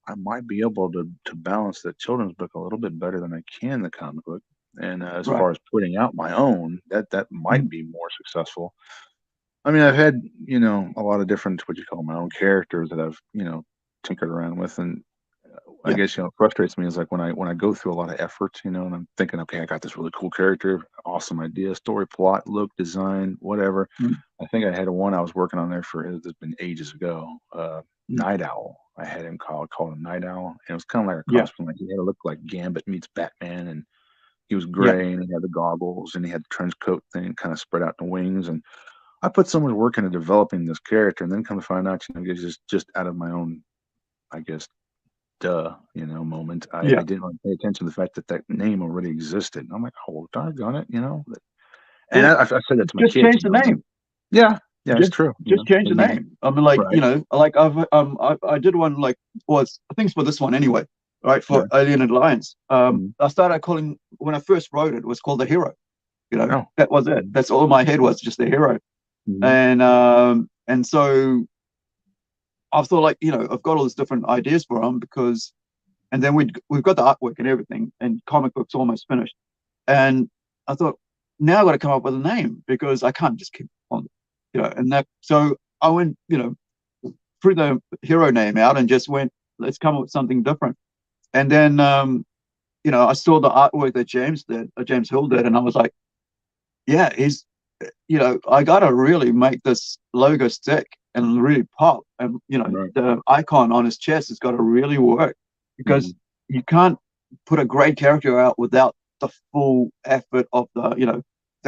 I might be able to balance the children's book a little bit better than I can the comic book. And as right, far as putting out my own, that might mm, be more successful. I mean, I've had a lot of different what you call my own characters that I've tinkered around with, and I yeah, guess what frustrates me is like when I go through a lot of effort, and I'm thinking, okay, I got this really cool character, awesome idea, story, plot, look, design, whatever. mm, I think I had one I was working on there for it's been ages ago. mm, Night Owl. I had him called him Night Owl, and it was kind of like a yeah, costume. Like he had to look like Gambit meets Batman, and he was yeah, gray, and he had the goggles, and he had the trench coat thing, kind of spread out the wings, and I put so much work into developing this character, and then come to find out, it's just out of my own, I guess, moment. I yeah. didn't really pay attention to the fact that that name already existed. And I'm like, oh, doggone it. And Well, I said that to my just kids. change the I was like, name. yeah, yeah, it's just true. just change the Maybe name. I mean, like, right. like I did one like was I think it's for this one anyway, right? For Sure. Alien Alliance. Mhm. I started calling when I first wrote it, it was called the hero. Oh. That was it. Mhm. That's all in my head was just the hero. Mhm. And so I thought like, I've got all these different ideas for him because and then we've got the artwork and everything and comic books almost finished. And I thought, now I've got to come up with a name because I can't just keep on, and that so I went, threw the hero name out and just went, let's come up with something different. And then, I saw the artwork that James did, James Hill did, and I was like, yeah, I got to really make this logo stick and really pop. And, the icon on his chest has got to really work, because you can't put a great character out without the full effort of the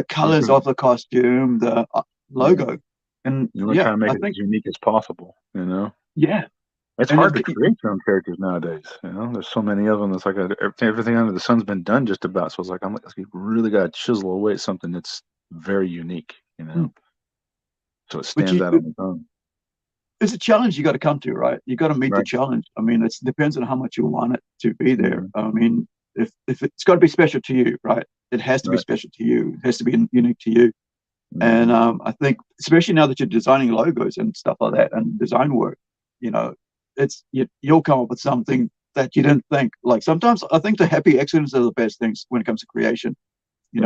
colors of the costume, the logo. And you want to try to make it as unique as possible, Yeah. It's hard to create your own characters nowadays. There's so many of them. It's like everything under the sun's been done just about. So it's like, you really got to chisel away something that's very unique, so it stands out on its own. It's a challenge you got to come to, right? You got to meet the challenge. I mean, it depends on how much you want it to be there. I mean, if it's got to be special to you, right? It has to be special to you. It has to be unique to you. And I think, especially now that you're designing logos and stuff like that, and design work, you'll come up with something that you didn't think. Like, sometimes I think the happy accidents are the best things when it comes to creation. You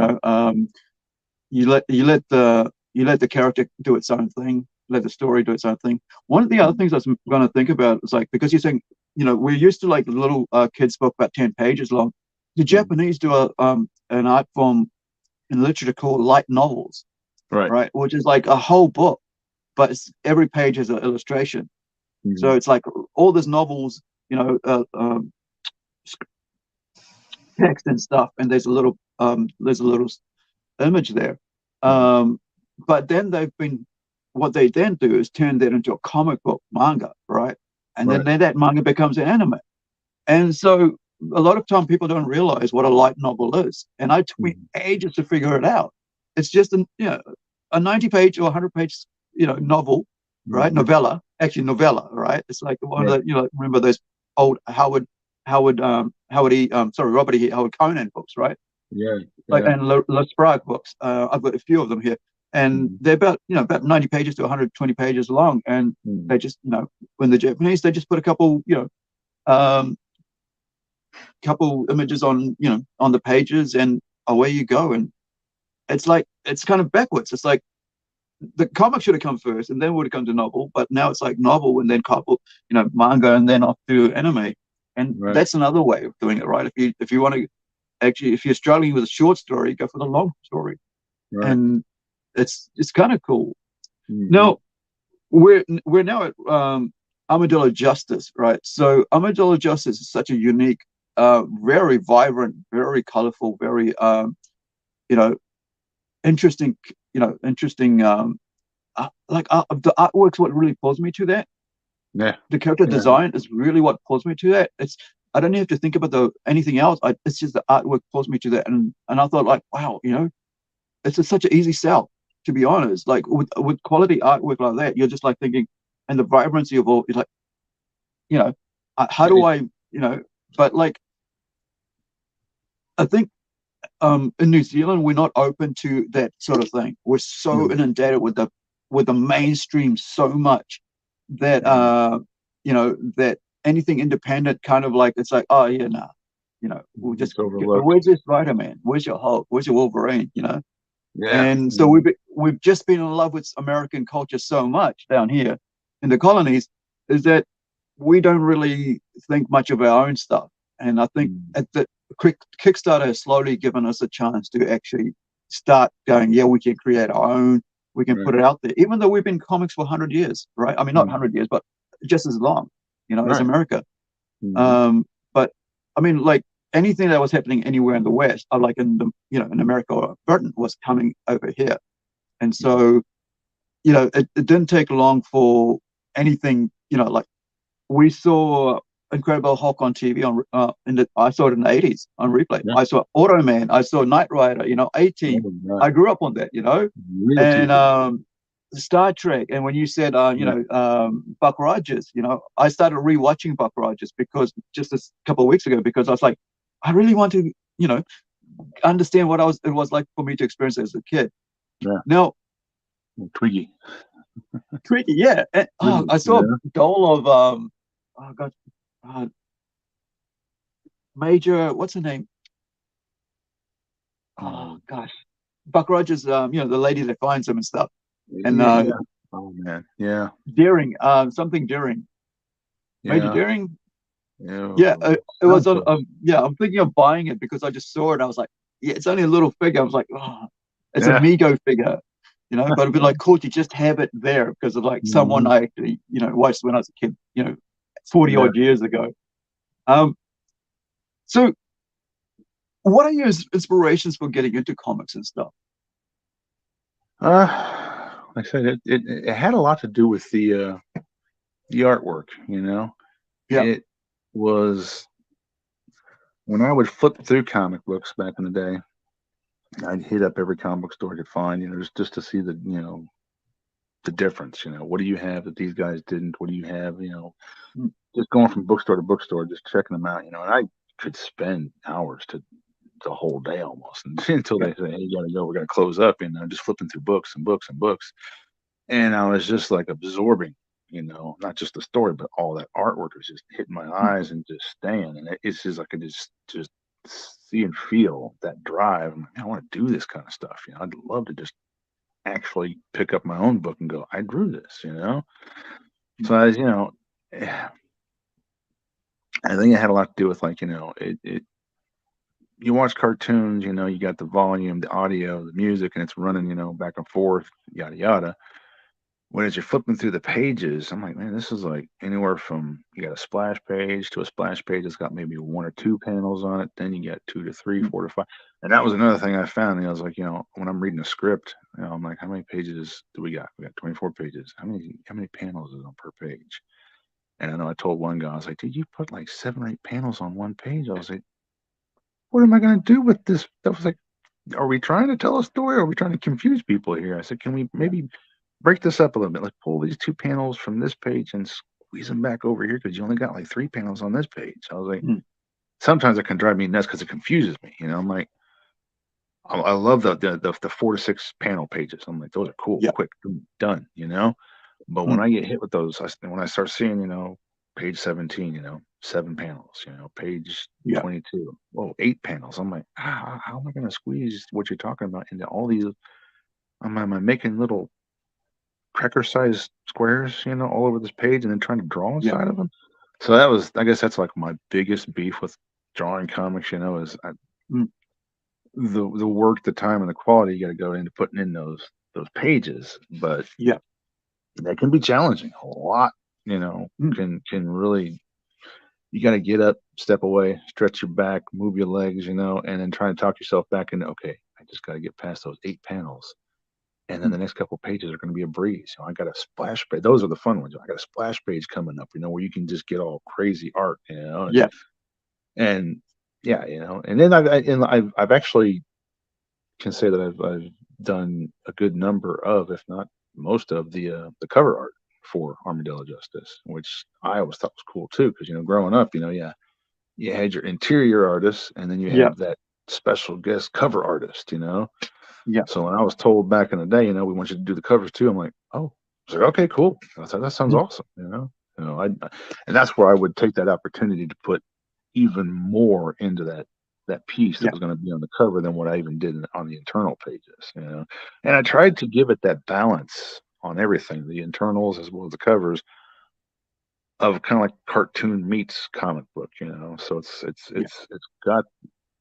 let the character do its own thing, let the story do its own thing. One of the other things I was going to think about is, like, because you're saying, we're used to like a little kid's book about 10 pages long. The Japanese do an art form in literature called light novels, right? Which is like a whole book, but every page is an illustration. So it's like all these novels, text and stuff, and there's a little image there. But then what they then do is turn that into a comic book manga, right? And then that manga becomes an anime. And so a lot of time people don't realize what a light novel is. And I took me ages to figure it out. It's just a 90-page or 100-page, novel, right? Novella, right? It's like the one that, remember those old Robert E. Conan books, right? And Le Sprague books. I've got a few of them here, and they're about 90 pages to 120 pages long, and they just, when the Japanese, they just put a couple images on the pages, and away you go. And it's kind of backwards. It's like the comic should have come first, and then would have come to novel, but now it's like novel and then couple, manga, and then off to anime. And that's another way of doing it, right? If you want to actually, if you're struggling with a short story, go for the long story. And it's kind of cool. Now we're now at Armadillo Justice, right? So Armadillo Justice is such a unique, very vibrant, very colorful, very interesting, the artwork's what really pulls me to that. The character design is really what pulls me to that. I don't have to think about anything else. It's just the artwork pulls me to that. And I thought, like, wow, it's such an easy sell, to be honest. Like, with quality artwork like that, you're just like thinking, and the vibrancy of all, it's like, how do I, but like, I think in New Zealand, we're not open to that sort of thing. We're so inundated with the mainstream so much that that anything independent kind of like, it's like, oh yeah, nah, we'll just where's this Spider-Man? Where's your Hulk? Where's your Wolverine? And so we've just been in love with American culture so much down here in the colonies, is that we don't really think much of our own stuff. And I think at the Kickstarter has slowly given us a chance to actually start going, yeah, we can create our own, we can put it out there, even though we've been comics for 100 years, right? I mean, not 100 years, but just as long, as America. But I mean, like, anything that was happening anywhere in the West, like in in America or Britain, was coming over here. And so, it didn't take long for anything, like, we saw Incredible Hulk on TV I saw it in the 80s on replay. I saw Automan, I saw Knight Rider, A-Team. I grew up on that, and Star Trek. And when you said Buck Rogers, I started rewatching Buck Rogers because just a couple of weeks ago, because I was like, I really want to understand what it was like for me to experience it as a kid. Now, Twiggy, yeah. And, I saw a doll of Major, what's her name? Oh gosh, Buck Rogers. The lady that finds him and stuff. And Oh man. Yeah. Daring, something Daring, Major Yeah. Daring. Yeah. Yeah, it was Sounds on. familiar. Yeah, I'm thinking of buying it because I just saw it. I was like, yeah, it's only a little figure. I was like, oh, it's a Yeah. Mego figure, but it'd be like cool to just have it there because of like someone Mhm. I actually, watched when I was a kid, 40 Yeah. odd years ago. Um, so what are your inspirations for getting into comics and stuff? Like I said, it had a lot to do with the artwork, you know. Yeah, It was when I would flip through comic books back in the day, I'd hit up every comic book store I could find, just to see the difference, what do you have that these guys didn't? What do you have, mm, just going from bookstore to bookstore, just checking them out, and I could spend hours to the whole day almost until yeah, they say, hey, you gotta go, we're gonna close up, and I'm just flipping through books and books and books. And I was just like absorbing, not just the story, but all that artwork was just hitting my mm, eyes and just staying. And it's just I could just see and feel that drive. I'm like, "Man, I want to do this kind of stuff. I'd love to just actually pick up my own book and go, I drew this. mm, So I think it had a lot to do with like, you watch cartoons, you got the volume, the audio, the music, and it's running, back and forth, yada yada. When as you're flipping through the pages, I'm like, man, this is like anywhere from you got a splash page to a splash page that's got maybe one or two panels on it. Then you got two to three, mm, four to five. And that was another thing I found. I was like, when I'm reading a script, I'm like, how many pages do we got? We got 24 pages. How many panels is on per page? And I know I told one guy, I was like, dude, you put like 7 or 8 panels on one page. I was like, what am I gonna do with this? That was like, are we trying to tell a story or are we trying to confuse people here? I said, can we yeah, maybe break this up a little bit? Like pull these two panels from this page and squeeze them back over here because you only got like 3 panels on this page. I was like, mm, sometimes it can drive me nuts because it confuses me. I'm like, I love the 4 to 6 panel pages. I'm like, those are cool, yeah, quick, done. But when mm, I get hit with those, when I start seeing, page 17, 7 panels, page yeah, 22, whoa, 8 panels. I'm like, how am I going to squeeze what you're talking about into all these? Am I making little cracker sized squares, all over this page and then trying to draw yeah, inside of them? So that was, I guess that's like my biggest beef with drawing comics, is mm, the work, the time, and the quality you got to go into putting in those pages. But yeah, that can be challenging. A lot, mm, can really. You got to get up, step away, stretch your back, move your legs, and then try and talk yourself back into, okay, I just got to get past those 8 panels. And then mm, the next couple pages are going to be a breeze. I got a splash page. Those are the fun ones. I got a splash page coming up, where you can just get all crazy art, yeah, and yeah, and then I've actually can say that I've done a good number of, if not most of the cover art for Armadillo Justice, which I always thought was cool too, because growing up, yeah, you had your interior artist, and then you yeah, had that special guest cover artist. yeah, So when I was told back in the day, we want you to do the covers too, I'm like, oh, I was like, okay, cool. I thought that sounds mm, awesome. And that's where I would take that opportunity to put even more into that piece that yeah, was going to be on the cover than what I even did on the internal pages. And I tried to give it that balance on everything, the internals as well as the covers, of kind of like cartoon meets comic book. So yeah, it's got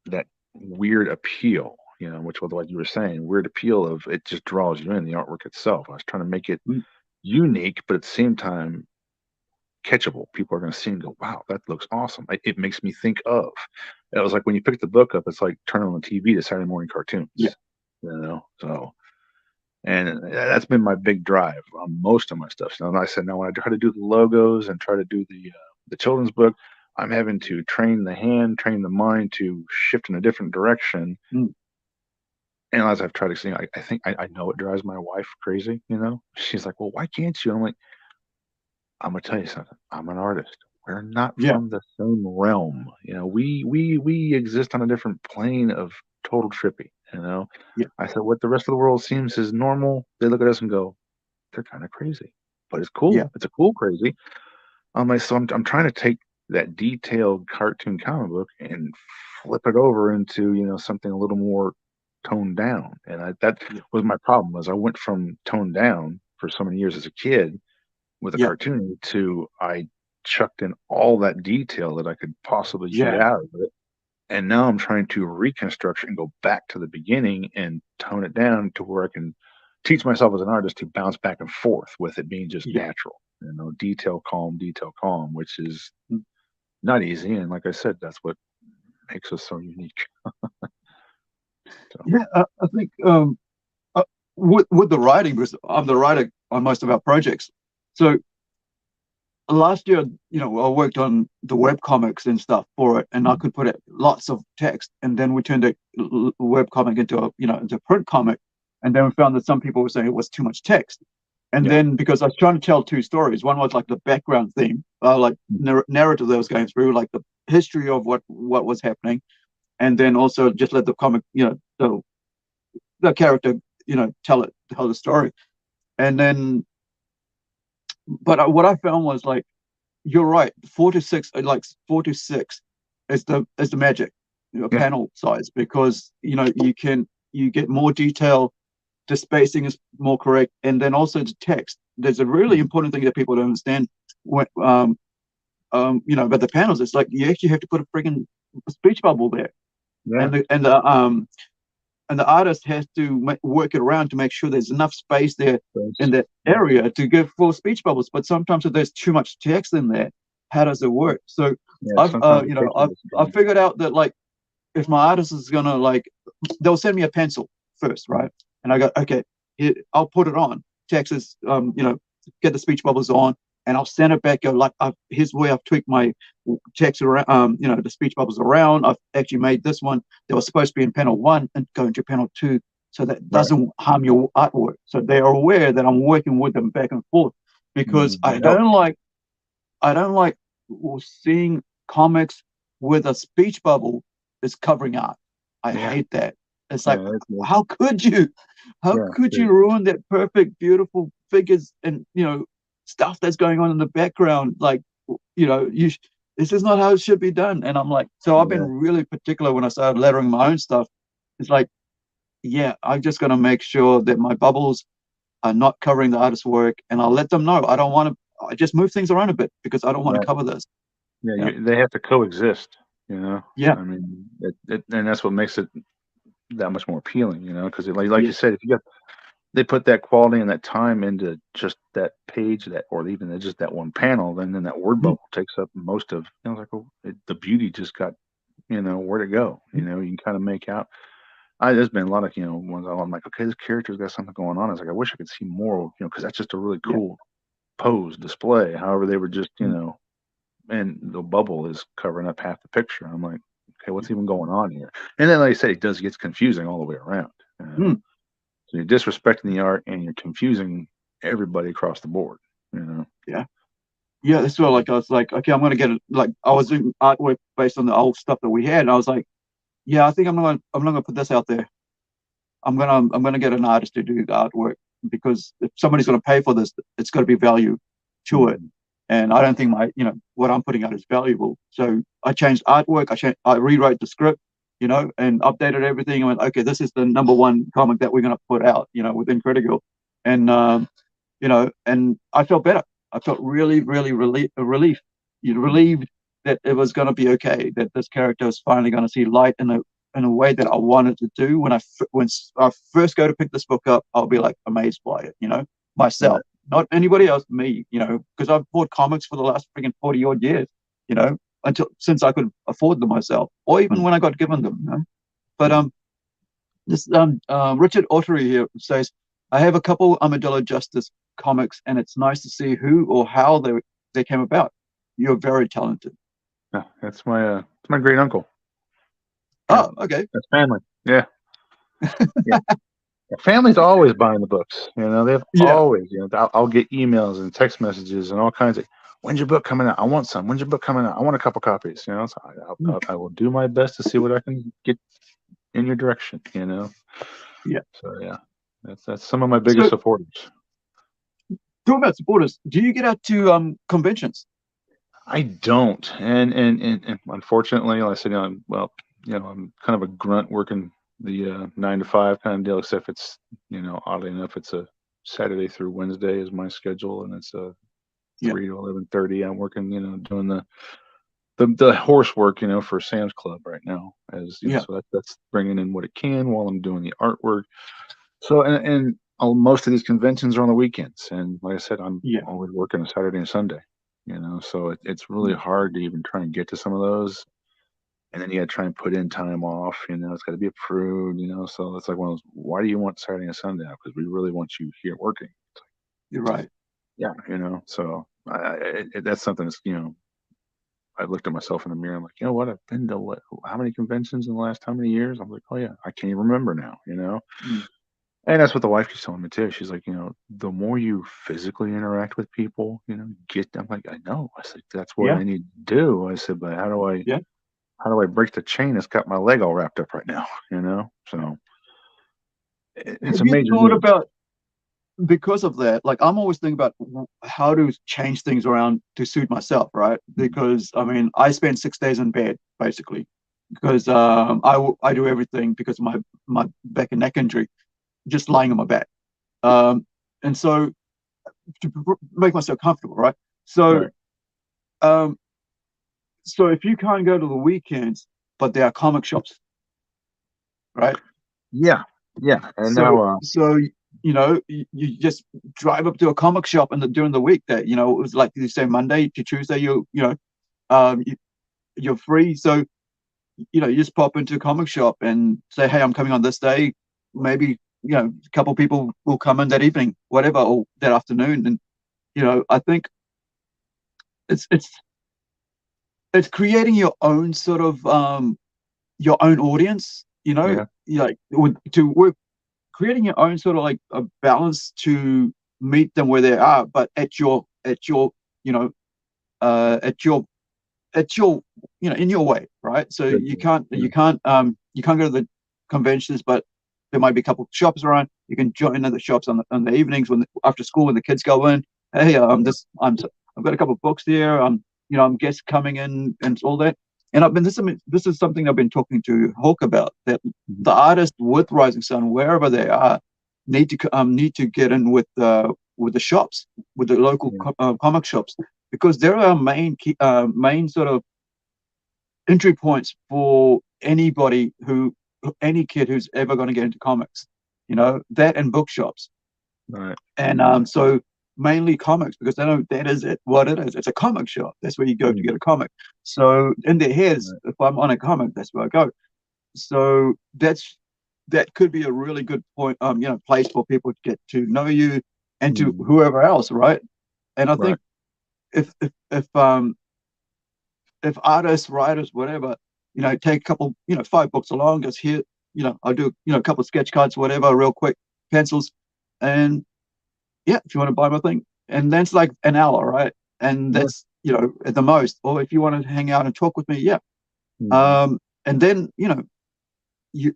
that weird appeal, which was what you were saying, weird appeal of it just draws you in the artwork itself. I was trying to make it mm, unique, but at the same time catchable. People are going to see and go, wow, that looks awesome. It makes me think of. It was like when you pick the book up, it's like turning on the TV to Saturday morning cartoons, yeah, So, and that's been my big drive on most of my stuff. So, and I said, now when I try to do the logos and try to do the children's book, I'm having to train the hand, train the mind to shift in a different direction. mm, And as I've tried to say, I think I know it drives my wife crazy. She's like, well, why can't you? I'm like, I'm gonna tell you something. I'm an artist. We're not yeah, from the same realm. We exist on a different plane of total trippy. yeah, I said, what the rest of the world seems is normal. They look at us and go, they're kind of crazy, but it's yeah, cool. It's a cool crazy. So I'm trying to take that detailed cartoon comic book and flip it over into something a little more toned down. And that yeah, was my problem. Was I went from toned down for so many years as a kid with a Yeah. cartoon to I chucked in all that detail that I could possibly get Yeah. out of it. And now I'm trying to reconstruct it and go back to the beginning and tone it down to where I can teach myself as an artist to bounce back and forth with it being just Yeah. natural, detail calm, which is not easy. And like I said, that's what makes us so unique. So, Yeah. I think with the writing, because I'm the writer on most of our projects. So last year, I worked on the web comics and stuff for it, and I could put it lots of text, and then we turned the web comic into into print comic, and then we found that some people were saying it was too much text. And yeah. then because I was trying to tell two stories, one was like the background theme, like narrative that was going through, like the history of what was happening, and then also just let the comic, the character, tell the story. And then, but what I found was like, you're right, 4 to 6, like 4 to 6 is the magic, Yeah. panel size, because you get more detail, the spacing is more correct, and then also the text. There's a really important thing that people don't understand when about the panels. It's like you actually have to put a freaking speech bubble there, Yeah. and the artist has to work it around to make sure there's enough space there in that area to give full speech bubbles. But sometimes if there's too much text in there, how does it work? So I've figured out that, like, if my artist is gonna, like, they'll send me a pencil first, right? And I go, okay, I'll put it on. Text is, get the speech bubbles on, and I'll send it back. Go, like, here's where I've tweaked my text around, the speech bubbles around. I've actually made this one that was supposed to be in panel 1 and go into panel 2, so that doesn't harm your artwork. So they are aware that I'm working with them back and forth, because I don't like seeing comics with a speech bubble is covering art. I hate that. It's like, how could you? How could you ruin that perfect, beautiful figures and stuff that's going on in the background? Like, this is not how it should be done. And I'm like, so I've been really particular when I started lettering my own stuff. It's like, I'm just gonna make sure that my bubbles are not covering the artist's work, and I'll let them know I don't want to. I just move things around a bit because I don't want to cover this. They have to coexist. Yeah. I mean, and that's what makes it that much more appealing. Because like you said, if they put that quality and that time into just that page, or even just that one panel, then that word bubble takes up most of. The beauty just got where to go. You can kind of make out. There's been a lot of ones I'm like, okay, this character's got something going on. It's like, I wish I could see more. Because that's just a really cool pose display. However, they were just and the bubble is covering up half the picture. I'm like, okay, what's even going on here? And then, like I said, it does get confusing all the way around. So you're disrespecting the art and you're confusing everybody across the board. Yeah. That's what, like, I was like, okay, I'm gonna get it. Like, I was doing artwork based on the old stuff that we had, and I was like, I think I'm not gonna put this out there. I'm gonna get an artist to do the artwork, because if somebody's gonna pay for this, it's got to be value to it. And I don't think what I'm putting out is valuable. So I changed artwork. I rewrote the script, and updated everything. I went, okay, this is the #1 comic that we're going to put out, with INCREDI-GIRL. And, and I felt better. I felt really, really relieved that it was going to be okay, that this character is finally going to see light in a way that I wanted to do. When I first go to pick this book up, I'll be like amazed by it, myself. Not anybody else, me, because I've bought comics for the last freaking 40 odd years, since I could afford them myself, or even when I got given them, But this Richard Ottery here says, I have a couple Armadillo Justice comics, and it's nice to see who or how they came about. You're very talented. Yeah, that's my great uncle. Oh, okay. That's family. Yeah. Family's always buying the books. They've always. I'll get emails and text messages and all kinds of. When's your book coming out? I want some. When's your book coming out? I want a couple copies. So I will do my best to see what I can get in your direction. Yeah. So that's some of my biggest supporters. Talking about supporters, do you get out to conventions? I don't, and unfortunately, like I said, I'm kind of a grunt working the 9 to 5 kind of deal, except it's oddly enough, it's a Saturday through Wednesday is my schedule, and it's 3 to 11:30. I'm working, doing the horse work, for Sam's Club right now, as so that's bringing in what it can while I'm doing the artwork. So and most of these conventions are on the weekends, and like I said, I'm always working a Saturday and Sunday, so it's really hard to even try and get to some of those. And then you got to try and put in time off, it's got to be approved, so it's like one of those, why do you want Saturday and Sunday off? Because we really want you here working. You're right. Yeah. So that's something that's, I looked at myself in the mirror. I'm like, you know what? I've been to how many conventions in the last how many years? I'm like, oh yeah, I can't even remember now, And that's what the wife keeps telling me too. She's like, the more you physically interact with people, get them. Like, I know. I said, that's what I need to do. I said, but how do I break the chain that's got my leg all wrapped up right now? So it's Have a you major thought need. about, because of that, like I'm always thinking about how to change things around to suit myself, right? Because I mean, I spend 6 days in bed basically, because I do everything because of my back and neck injury, just lying on my back, and so to make myself comfortable, right? So Right. so if you can't go to the weekends, but there are comic shops, right? Yeah. And So now, you just drive up to a comic shop and during the week that it was like you say Monday to Tuesday you're free, so you just pop into a comic shop and say, hey, I'm coming on this day. Maybe a couple people will come in that evening, whatever, or that afternoon. And I think it's creating your own sort of your own audience, like to work, creating your own sort of like a balance to meet them where they are, but at your you know at your in your way, right? So you can't go to the conventions, but there might be a couple of shops around. You can join other shops on the evenings after school when the kids go in. Hey, I've got a couple of books here. I'm guests coming in and all that. And this is something I've been talking to Hawk about, that the artists with Rising Sun, wherever they are, need to get in with the shops, with the local comic shops, because there are main sort of entry points for any kid who's ever going to get into comics, that and bookshops. right. And so mainly comics, because they know that is what it is. It's a comic shop. That's where you go to get a comic. So in their heads, if I'm on a comic, that's where I go. So that could be a really good point, place for people to get to know you and to whoever else, right? And I think if artists, writers, whatever, take a couple, 5 books along, just here, I'll do, a couple of sketch cards, whatever, real quick, pencils, and if you want to buy my thing, and that's like an hour, right? And that's, at the most. Or if you want to hang out and talk with me, and then, you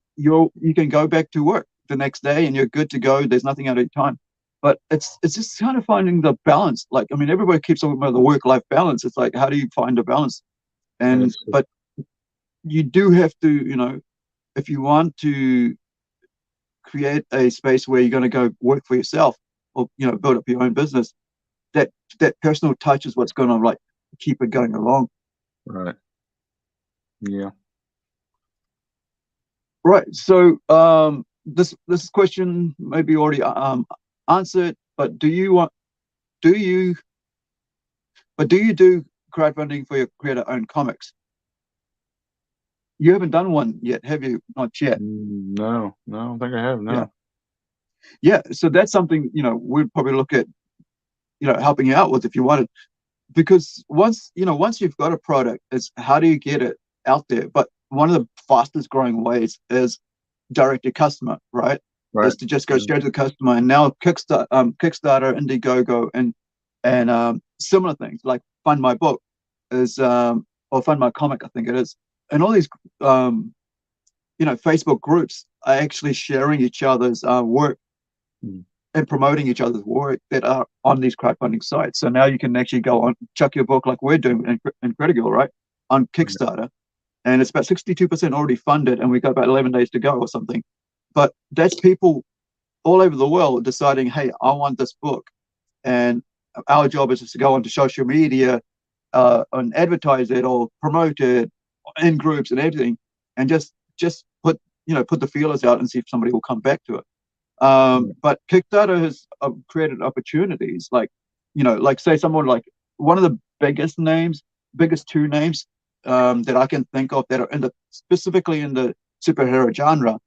can go back to work the next day and you're good to go. There's nothing out of your time. But it's just kind of finding the balance. Like, I mean, everybody keeps talking about the work-life balance. It's like, how do you find a balance? But you do have to, if you want to create a space where you're going to go work for yourself, or build up your own business, that personal touch is what's going to like keep it going along. Right. Yeah. Right. So this question may be already answered, but do you do crowdfunding for your creator-owned comics? You haven't done one yet, have you? Not yet. No, I don't think I have. No. Yeah. So that's something we'd probably look at helping you out with if you wanted, because once you've got a product, it's how do you get it out there? But one of the fastest growing ways is direct to customer, right? Is to just go straight to the customer. And now Kickstarter, Indiegogo, and similar things like Fund My Book is or Fund My Comic, I think it is, and all these Facebook groups are actually sharing each other's work and promoting each other's work that are on these crowdfunding sites. So now you can actually go on, chuck your book like we're doing in INCREDI-GIRL, right, on Kickstarter, and it's about 62% already funded, and we've got about 11 days to go or something. But that's people all over the world deciding, hey, I want this book. And our job is just to go onto social media and advertise it or promote it in groups and everything, and just put the feelers out and see if somebody will come back to it. But Kickstarter has created opportunities, like like say someone like one of the biggest two names that I can think of that are specifically in the superhero genre.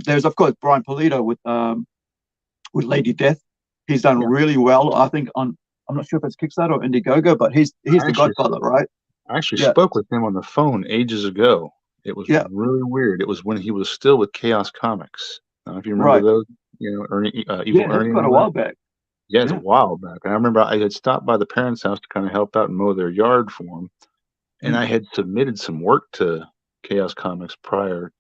There's of course Brian Pulido with Lady Death. He's done really well, I think. I'm not sure if it's Kickstarter or Indiegogo, but he's the godfather, right? I actually spoke with him on the phone ages ago. It was really weird. It was when he was still with Chaos Comics. I don't know if you remember those, Ernie, Evil Ernie. Quite a while back. Yeah, it's a while back. I remember I had stopped by the parents' house to kind of help out and mow their yard for them, and I had submitted some work to Chaos Comics prior.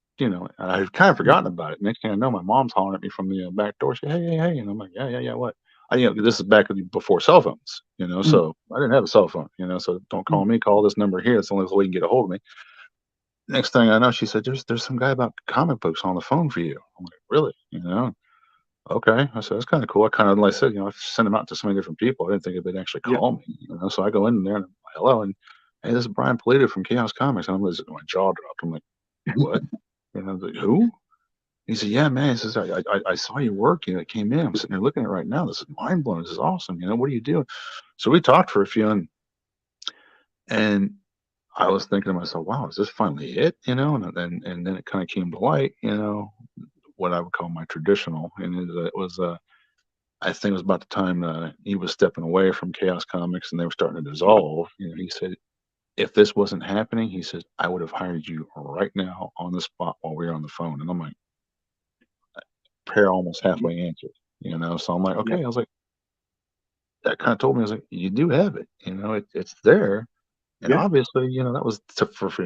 I had kind of forgotten about it. Next thing I know, my mom's hollering at me from the back door. She, hey, and I'm like, yeah, what? This is back before cell phones, so I didn't have a cell phone, so don't call me, call this number here. It's the only way you can get a hold of me. Next thing I know, she said, there's some guy about comic books on the phone for you. I'm like, really? Okay. I said, that's kind of cool. I kind of, like I said, I sent them out to so many different people. I didn't think they'd actually call me, so I go in there and I'm like, hello. And hey, this is Brian Pulido from Chaos Comics. And my jaw dropped. I'm like, what? And I was like, who? He said, yeah, man. He says, I saw your work. It came in. I'm sitting there looking at it right now. This is mind blowing. This is awesome. What do you do? So we talked for a few, and I was thinking to myself, wow, is this finally it? And then it kind of came to light, what I would call my traditional. And it was, I think it was about the time he was stepping away from Chaos Comics and they were starting to dissolve. He said, if this wasn't happening, he said, I would have hired you right now on the spot while we were on the phone. And I'm like, prayer almost halfway answered, so I'm like, okay. I was like, that kind of told me, I was like, you do have it, it's there. And obviously, that was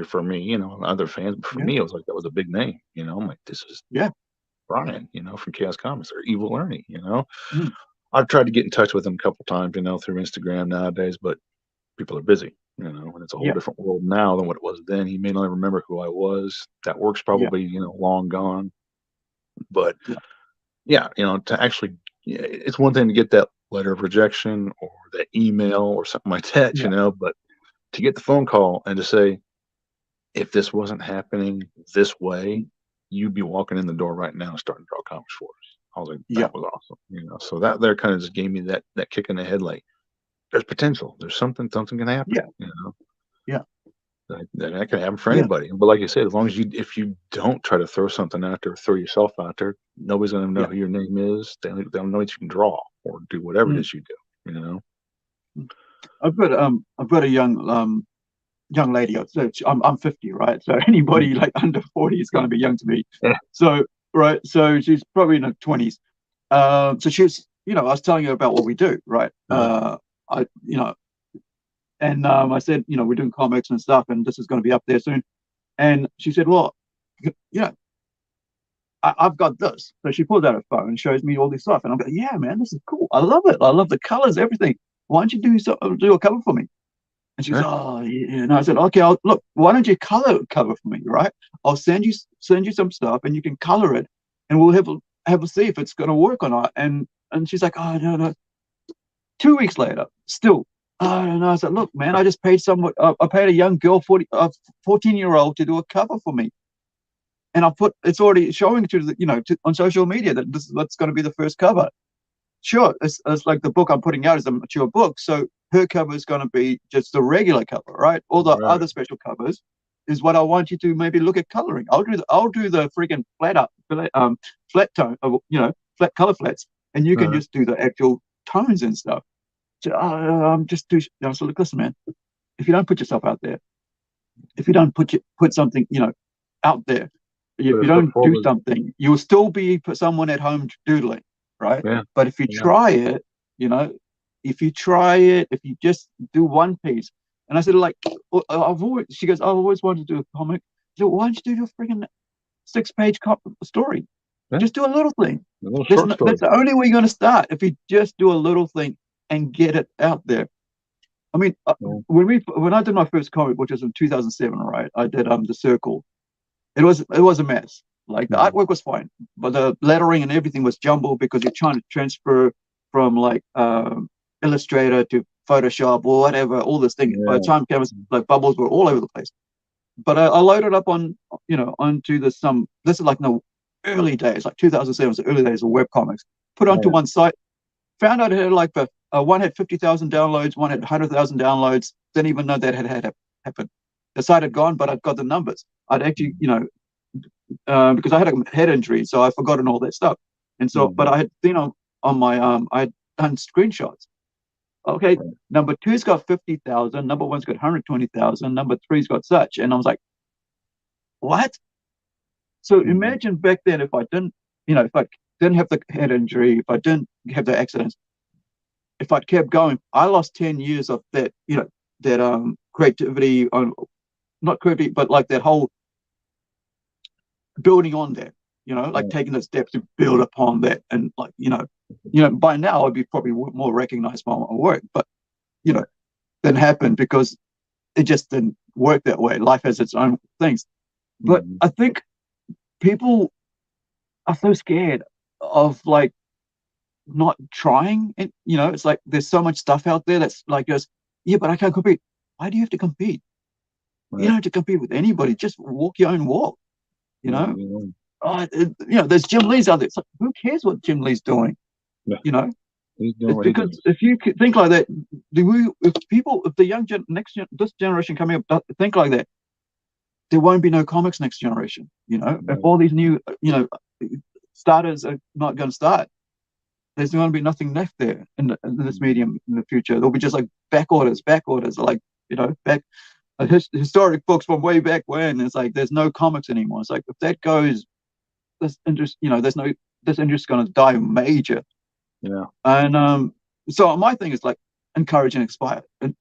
for me, other fans, but for me, it was like, that was a big name, I'm like, this is Brian, from Chaos Comics, or Evil Ernie, I've tried to get in touch with him a couple times, through Instagram nowadays, but people are busy, and it's a whole different world now than what it was then. He may not remember who I was. That work's probably, long gone. But to actually, it's one thing to get that letter of rejection or that email or something like that, but to get the phone call and to say, if this wasn't happening this way, you'd be walking in the door right now and starting to draw comics for us. I was like, that was awesome. So that there kind of just gave me that kick in the head, like, there's potential. There's something can happen. That can happen for anybody. But like you said, as long as if you don't try to throw something out there, throw yourself out there, nobody's going to know who your name is. They don't know what you can draw or do whatever it is you do. I've got a young lady. I'm 50, right? So anybody like under 40 is going to be young to me. So she's probably in her 20s. So she's, I was telling her about what we do, right? I said, we're doing comics and stuff, and this is going to be up there soon. And she said, well, I've got this. So she pulls out her phone and shows me all this stuff, and I'm like, yeah, man, this is cool. I love it. I love the colors, everything. Why don't you do a cover for me? And she goes, oh, yeah. And I said, okay, look, why don't you cover for me, right? I'll send you some stuff, and you can color it, and we'll have a see if it's going to work or not. And she's like, oh, no. 2 weeks later, still. And I said, look, man, I just paid I paid a young girl, 14-year-old, to do a cover for me. And it's already showing on social media that that's going to be the first cover. Sure, it's like the book I'm putting out is a mature book, so her cover is going to be just the regular cover, right? All the other special covers is what I want you to maybe look at coloring. I'll do the freaking flat tone, flat color flats, and you can just do the actual tones and stuff. So I'm just too. So look, listen, man. If you don't put yourself out there, if you don't put something, out there, if you don't do something, you'll still be someone at home doodling, right? But if you try it, if you just do one piece, and I said, like, she goes, I've always wanted to do a comic. So why don't you do your freaking 6-page story? Just do a little thing. That's the only way you're going to start. If you just do a little thing and get it out there. I mean, when I did my first comic, which was in 2007, right? I did The Circle. It was a mess. Like the artwork was fine, but the lettering and everything was jumbled because you're trying to transfer from like Illustrator to Photoshop or whatever, all this thing. By the time canvas, like bubbles were all over the place. But I loaded up on, onto this this is like the early days, like 2007 was the early days of webcomics. Put onto one site, found out it had like one had 50,000 downloads, one had 100,000 downloads. Didn't even know that had happened. The site had gone, but I'd got the numbers. I'd actually, because I had a head injury, so I'd forgotten all that stuff. And so, but I had seen on my I had done screenshots. Okay, number two's got 50,000, number one's got 120,000, number three's got such, and I was like, what? So imagine back then if I didn't, if I didn't have the head injury, if I didn't have the accidents, if I'd kept going, I lost 10 years of that, that creativity on, not creativity, but like that whole building on that, like taking the steps to build upon that. And like, by now I'd be probably more recognized by my work, but, didn't happen because it just didn't work that way. Life has its own things. But I think people are so scared of like not trying. And, it's like there's so much stuff out there that's like just, yeah, but I can't compete. Why do you have to compete? You don't have to compete with anybody. Just walk your own walk. There's Jim Lee's out there. It's like, who cares what Jim Lee's doing? It's because if you think like that, if the young this generation coming up think like that, there won't be no comics next generation. If all these new starters are not going to start, there's going to be nothing left there in this medium in the future. There'll be just like back orders, like back historic books from way back when. It's like there's no comics anymore. It's like if that goes, this interest, this industry's going to die major. And so my thing is like encourage and inspire, and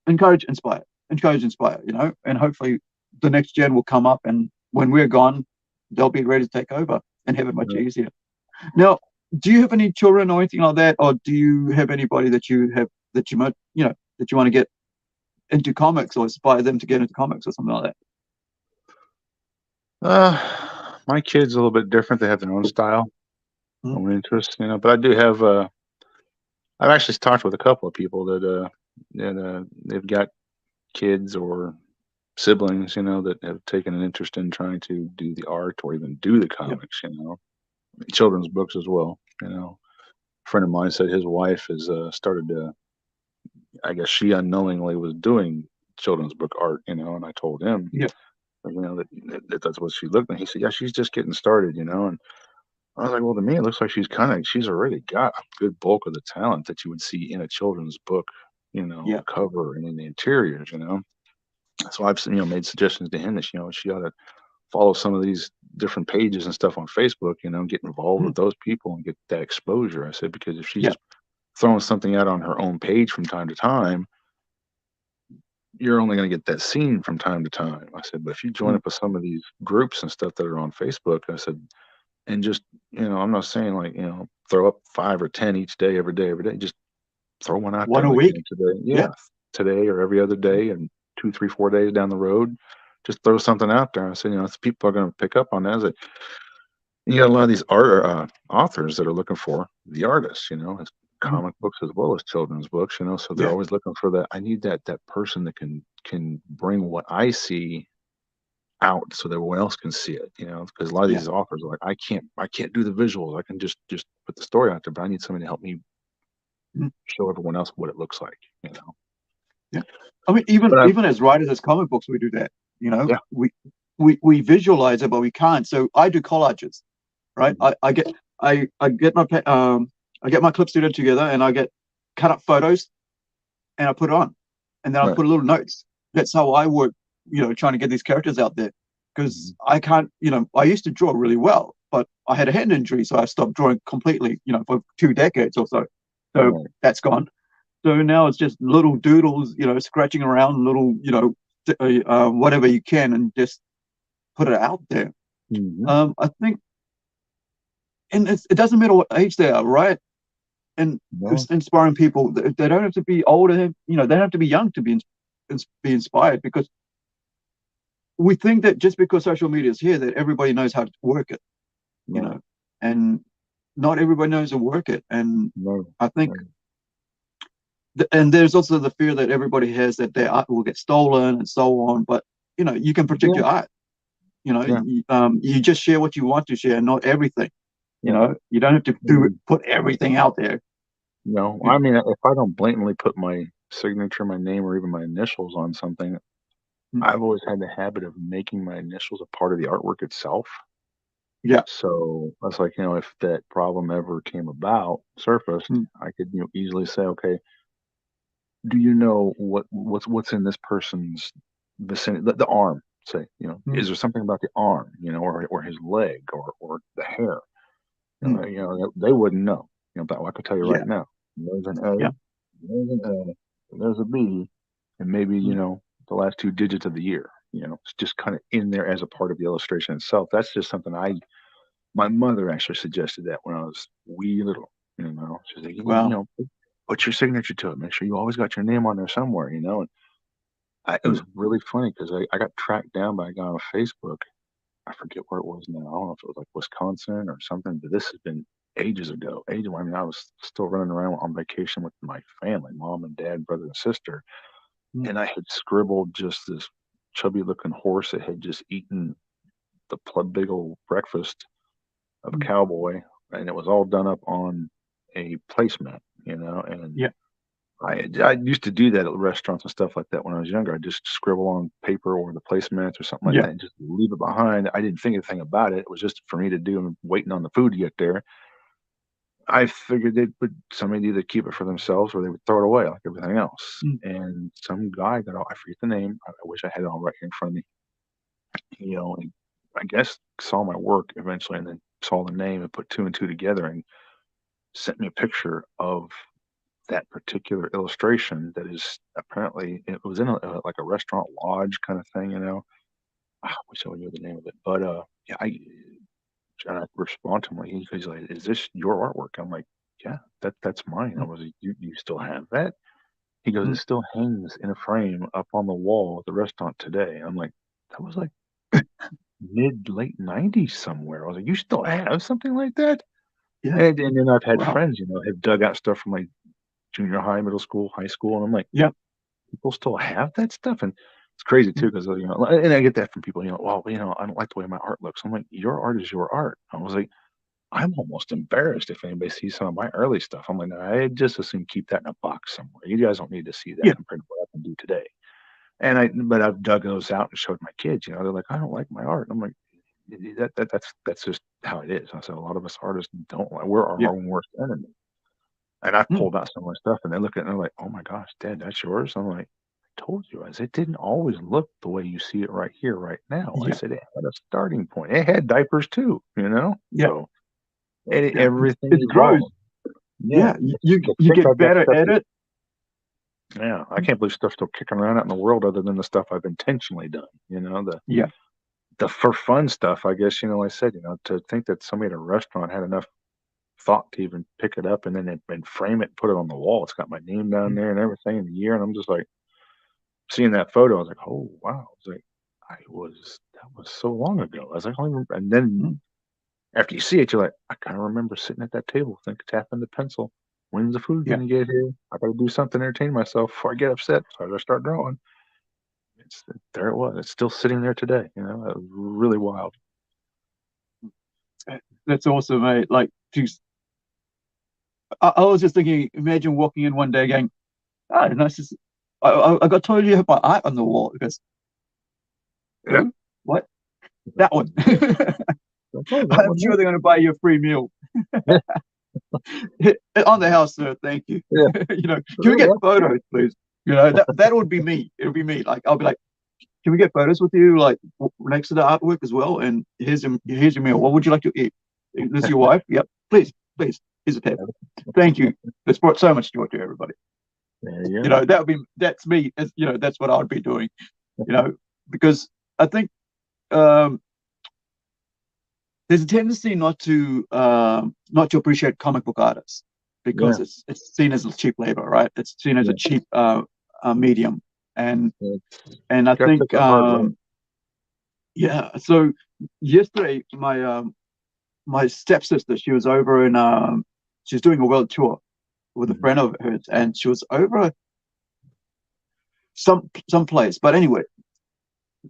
hopefully the next gen will come up, and when we're gone, they'll be ready to take over and have it much easier. Now, do you have any children or anything like that, or do you have anybody that you might that you want to get into comics or inspire them to get into comics or something like that? My kids are a little bit different. They have their own style, own interests, but I do have I've actually talked with a couple of people that they've got kids or siblings, that have taken an interest in trying to do the art or even do the comics, children's books as well. A friend of mine said his wife has started to, I guess she unknowingly was doing children's book art, and I told him, that that's what she looked at. He said, yeah, she's just getting started, and I was like, well, to me, it looks like she's already got a good bulk of the talent that you would see in a children's book, cover and in the interiors, So I've, made suggestions to him that, she ought to follow some of these different pages and stuff on Facebook, get involved with those people and get that exposure. I said, because if she's just throwing something out on her own page from time to time, you're only going to get that seen from time to time. I said, but if you join up with some of these groups and stuff that are on Facebook, I said, and just, I'm not saying like, throw up 5 or 10 each day, every day, just throw one out one there. a week. Today. Today or every other day, and 2, 3, 4 days down the road, just throw something out there. I said, people are going to pick up on that. I said, you got a lot of these authors that are looking for the artists, it's comic books as well as children's books, so they're always looking for that. I need that person that can bring what I see out so that everyone else can see it, because a lot of these authors are like, I can't do the visuals. I can just put the story out there, but I need somebody to help me show everyone else what it looks like, Yeah. I mean, even as writers, as comic books, we do that, we visualize it, but we can't. So I do collages, right? I get my clip studio together, and I get cut up photos, and I put it on, and then I put little notes. That's how I work, trying to get these characters out there, because I can't, I used to draw really well, but I had a hand injury, so I stopped drawing completely, for 2 decades or so. So that's gone. So now it's just little doodles, scratching around, little, whatever you can, and just put it out there. I think, and it doesn't matter what age they are, right? And inspiring people, they don't have to be older, they don't have to be young to be inspired, because we think that just because social media is here, that everybody knows how to work it. you No, know, and not everybody knows to work it. And no, I think, no. and there's also the fear that everybody has that their art will get stolen and so on. But you can protect Yeah, your art. yeah, You just share what you want to share, not everything. yeah. You don't have to Mm, put everything out there. no, You I know, mean, if I don't blatantly put my signature, my name, or even my initials on something, Mm. I've always had the habit of making my initials a part of the artwork itself. Yeah. So that's like, if that problem ever came about, surfaced, Mm. I could, easily say, okay, do you know what's in this person's vicinity, the arm, say, Mm. is there something about the arm, or his leg, or the hair? Mm. They wouldn't know. But I could tell you right Yeah. now, there's an A, Yeah. there's an A, and there's a B, and maybe, Mm. the last two digits of the year. It's just kind of in there as a part of the illustration itself. That's just something my mother actually suggested that when I was wee little. She's like, Wow. put your signature to it. Make sure you always got your name on there somewhere. And it Mm. was really funny because I got tracked down by a guy on Facebook. I forget where it was now. I don't know if it was like Wisconsin or something, but this has been ages ago. Ages. I mean, I was still running around on vacation with my family, mom and dad, brother and sister, Mm. and I had scribbled just this chubby-looking horse that had just eaten the big old breakfast of a Mm. cowboy, and it was all done up on a placemat, and Yeah. I used to do that at restaurants and stuff like that when I was younger. I just scribble on paper or the placemats or something like Yeah. that and just leave it behind. I didn't think anything about it. It was just for me to do and waiting on the food to get there. I figured somebody either keep it for themselves or they would throw it away like everything else. Mm. And some guy I forget the name. I wish I had it all right here in front of me. And I guess saw my work eventually and then saw the name and put two and two together and sent me a picture of that particular illustration that is apparently it was in like a restaurant lodge kind of thing. I wish I knew the name of it, but yeah, and I respond to him like he's like, "Is this your artwork?" I'm like, "Yeah, that's mine." I Mm. was like, "You still have that?" He goes, "It Mm. still hangs in a frame up on the wall at the restaurant today." I'm like, "That was like mid late '90s somewhere." I was like, "You still have something like that?" Yeah. And then I've had Wow. friends, have dug out stuff from like junior high, middle school, high school, and I'm like, Yeah. people still have that stuff, and it's crazy Mm. too because and I get that from people. Well, I don't like the way my art looks. I'm like, your art is your art. I was like, I'm almost embarrassed if anybody sees some of my early stuff. I'm like, no, I just assume keep that in a box somewhere. You guys don't need to see that Yeah. compared to what I can do today. But I've dug those out and showed my kids. They're like, I don't like my art. I'm like, that's just how it is. I said a lot of us artists don't like. We're our Yeah. own worst enemy. And I've Mm. pulled out some of my stuff, and they look at it and they're like, "Oh my gosh, Dad, that's yours?" I'm like, "I told you, it didn't always look the way you see it right here, right now." I Yeah. said it had a starting point. It had diapers too. Yeah. So Yeah. everything It grows. evolved. Yeah, Yeah. You think get I've got better stuff at that, it. yeah, I can't believe stuff's still kicking around out in the world other than the stuff I've intentionally done. Yeah. The for fun stuff, I guess. I said, to think that somebody at a restaurant had enough thought to even pick it up and then and frame it, and put it on the wall. It's got my name down Mm. there and everything in the year, and I'm just like seeing that photo. I was like, oh wow! I was like, that was so long ago. I was like, I don't even, and then Mm. after you see it, you're like, I kind of remember sitting at that table, tapping the pencil. When's the food Yeah. gonna get here? I gotta do something to entertain myself before I get upset. So I gotta start drawing. There it was. It's still sitting there today. It was really wild. That's awesome, mate. Like, geez, I was just thinking, imagine walking in one day going, "Oh, nice. I got told you have my art on the wall." Because Yeah. who? What? That one. Oh, that I'm one sure they're there. going to buy you a free meal on the house, sir. Thank you. Yeah. Can we get Yeah. photos, please? That would be me. It would be me. Like, I'll be like, can we get photos with you, like next to the artwork as well? And here's your meal. What would you like to eat? This is your wife? Yep. Please, please. Here's a table. Thank you. It's brought so much joy to everybody. There you go. That's me. That's what I'd be doing. Because I think um, there's a tendency not to appreciate comic book artists because Yeah. it's seen as a cheap labor, right? It's seen as a Yeah. cheap medium, and It's and I got think the hard way. yeah. So yesterday, my my stepsister, she was over in she's doing a world tour with a Mhm. friend of hers, and she was over some place. But anyway,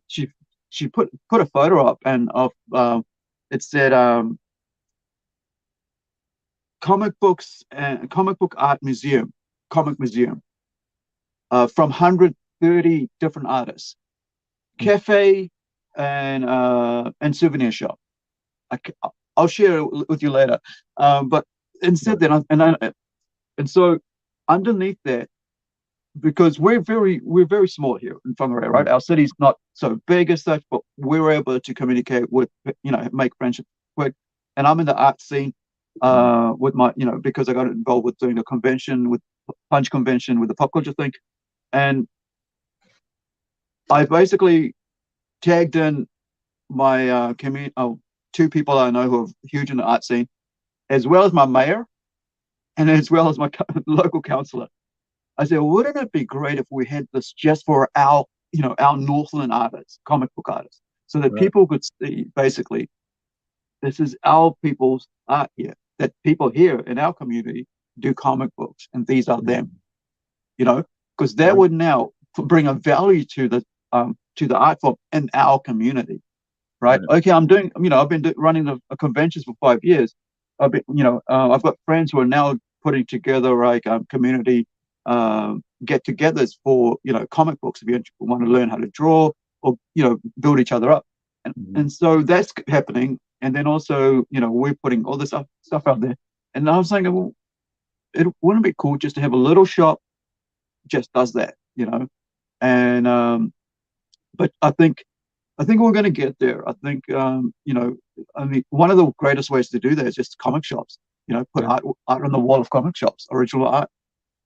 she she put a photo up, and of it said comic books and comic book art museum, comic museum, from 130 different artists, cafe and souvenir shop. I, will share it with you later. But instead, and so underneath that, because we're very small here in Whangarei, right? Our city's not so big as such, but we're able to communicate with, make friendships quick. And I'm in the art scene with my, because I got involved with doing a convention, with Punch convention, with the pop culture thing. And I basically tagged in my community, two people I know who are huge in the art scene, as well as my mayor and as well as my local councillor. I said, wouldn't it be great if we had this just for our Northland artists, comic book artists, so that people could see basically this is our people's art here, that people here in our community do comic books, and these are them, because that would now bring a value to the art form in our community, right? Okay, I'm doing, I've been running the conventions for 5 years. I've got friends who are now putting together like community get-togethers for comic books if you want to learn how to draw or build each other up, and so that's happening. And then also we're putting all this stuff out there, and I was saying, well, it wouldn't be cool just to have a little shop just does that, and but I think we're going to get there. I think, I mean, one of the greatest ways to do that is just comic shops. Put art on the wall of comic shops, original art,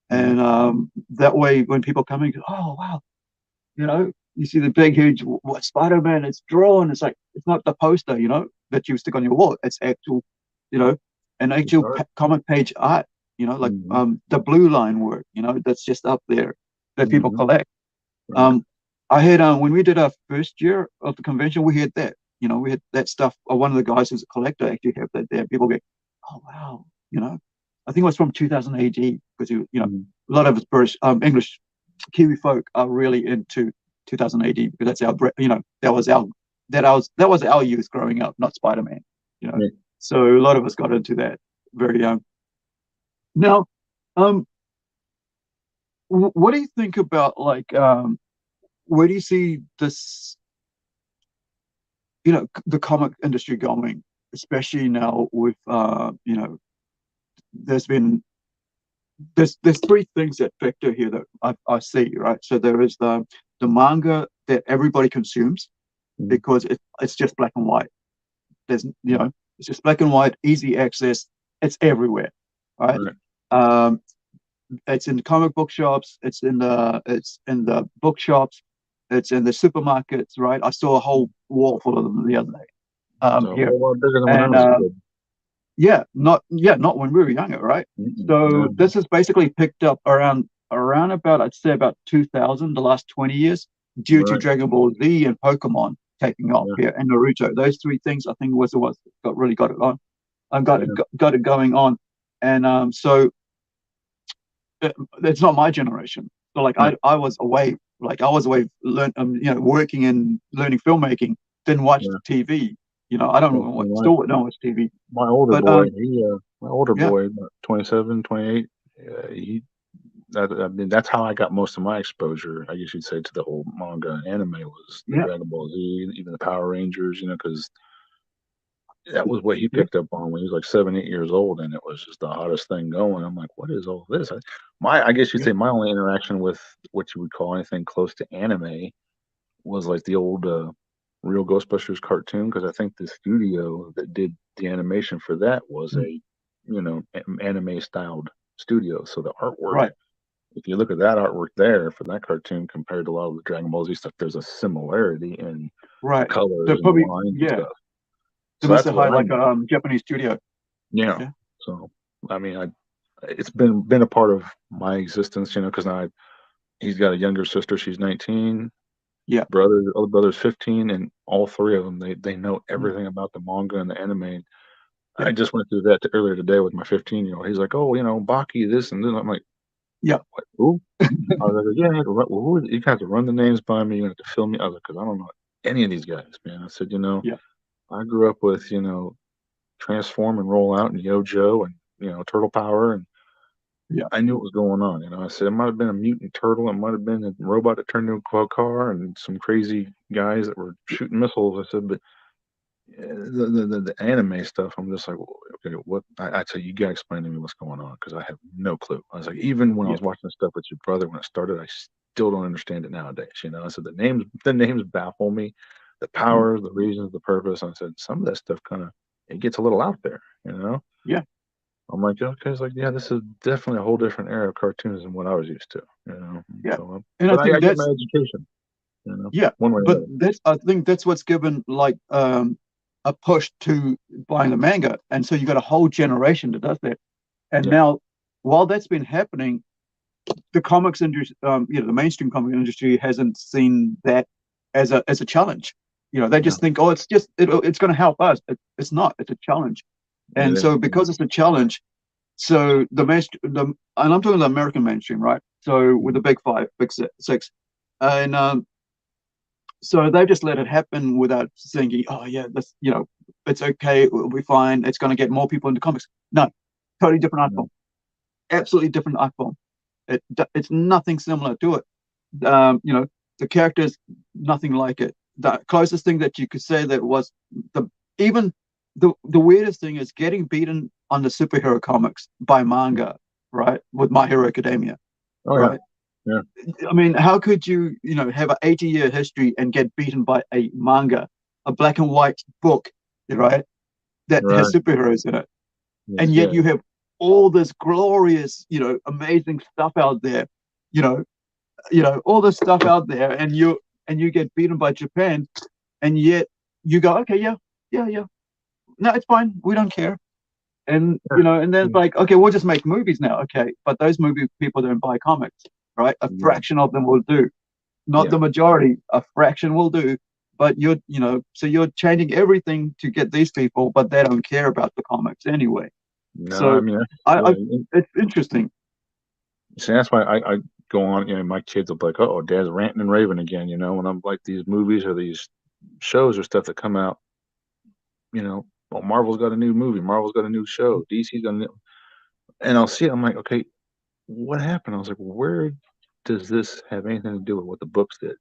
and that way, when people come in, go, oh wow, you see the big, huge what Spider-Man it's drawn. It's like it's not the poster, that you stick on your wall. It's actual, an actual comic page art. Like the blue line work. That's just up there that people collect. I had when we did our first year of the convention, we had that. We had that stuff. One of the guys who's a collector actually have that there. People go, oh wow, I think it was from 2000 AD because a lot of us British, English, Kiwi folk are really into 2000 AD because that's our, that was our youth growing up, not Spider-Man. So a lot of us got into that very young. Now, what do you think about like? Where do you see this, the comic industry going, especially now with, there's been, there's three things that factor here that I see, right? So there is the manga that everybody consumes because it's just black and white. There's, it's just black and white, easy access. It's everywhere, right? It's in the comic book shops. It's in the bookshops. It's in the supermarkets, right? I saw a whole wall full of them the other day. Here. A lot bigger than when I was a kid. Not when we were younger, right? So this is basically picked up around about, I'd say about 2000, the last 20 years, due to Dragon Ball Z and Pokemon taking off here, and Naruto. Those three things I think was what got it on. Got it going on, and so it's not my generation. So like I was away, working and learning filmmaking. Didn't watch TV. I don't still don't watch TV. My older boy, about 27, 28. I mean, that's how I got most of my exposure, I guess you'd say, to the whole manga and anime was the Dragon Ball Z, even the Power Rangers, because that was what he picked up on when he was like 7, 8 years old, and it was just the hottest thing going. I'm like, what is all this? I guess you'd say my only interaction with what you would call anything close to anime was like the old Real Ghostbusters cartoon, because I think the studio that did the animation for that was a anime styled studio. So the artwork, if you look at that artwork there for that cartoon compared to a lot of the Dragon Ball Z stuff, there's a similarity in the colors and the lines and stuff. So that's like a Japanese studio. Yeah. So I mean, it's been a part of my existence, because he's got a younger sister. She's 19. Yeah. Other brother's 15, and all three of them they know everything about the manga and the anime. I just went through that earlier today with my 15-year-old. He's like, "Oh, Baki, this and this." I'm like, Yeah. "What? Who?" I was like, "Yeah, you have to run the names by me. You have to fill me." I was like, "Because I don't know any of these guys, man." I said, Yeah. I grew up with, Transform and Roll Out and Yo-Jo and, Turtle Power, and Yeah. I knew what was going on. I said it might have been a mutant turtle, it might have been a robot that turned into a car, and some crazy guys that were shooting missiles. I said, but the anime stuff, I'm just like, "Well, okay, what?" I said, you gotta explain to me what's going on because I have no clue. I was like, even when I Yeah. was watching stuff with your brother when it started, I still don't understand it nowadays. I said the names baffle me, the Mm. powers, the reasons, the purpose. I said some of that stuff kind of it gets a little out there. Yeah. I'm like, okay, it's like, yeah, this is definitely a whole different era of cartoons than what I was used to. Yeah. So, And I but I think get my that's, education, yeah, one way or but another. I think that's what's given like a push to buying the manga. And so you got a whole generation that does that. And Yeah, now, while that's been happening, the comics industry, the mainstream comic industry hasn't seen that as a challenge. They no, just think, oh, it's going to help us. It's not. It's a challenge. it And is. so because it's a challenge, so and I'm talking the American mainstream, right? So with the big five, big six, and so they just let it happen without thinking, oh yeah, it's okay, it'll be fine. It's going to get more people into comics. No, totally different art No, form, absolutely different art form. It's nothing similar to it. The characters, nothing like it. The closest thing that you could say that was the even the weirdest thing is getting beaten on the superhero comics by manga, right? With My Hero Academia, oh yeah, right? yeah, I mean, how could you, have an 80-year history and get beaten by a manga, a black and white book, right? That has right. superheroes in it, Yes, and yeah, yet you have all this glorious, amazing stuff out there, you know, all this stuff out there, and you get beaten by Japan, and yet you go, okay, yeah, yeah, yeah, no, it's fine, we don't care, and yeah, and then yeah, it's like, okay, we'll just make movies now, okay, but those movie people don't buy comics, right? A right. fraction of them will do, not Yeah. the majority, a fraction will do. But so you're changing everything to get these people, but they don't care about the comics anyway. No, I So mean, I and it's interesting. see, that's why I go on. My kids will be like, "Oh, Dad's ranting and raving again." When I'm like these movies or these shows or stuff that come out. Well, Marvel's got a new movie, Marvel's got a new show, DC's got a new, and I'll see it. I'm like, okay, what happened? I was like, where does this have anything to do with what the books did?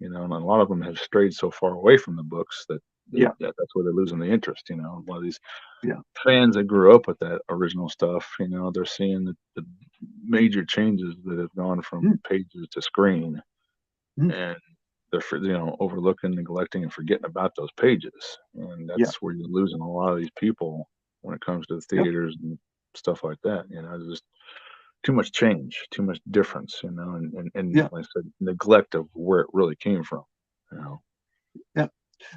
And a lot of them have strayed so far away from the books Yeah, that's where they're losing the interest. A lot of these yeah, fans that grew up with that original stuff, they're seeing the major changes that have gone from mm, pages to screen, mm, and they're overlooking, neglecting, and forgetting about those pages, and yeah, that's where you're losing a lot of these people when it comes to the yeah, theaters and stuff like that. Just too much change, too much difference, and yeah, like I said, neglect of where it really came from. You know, yeah.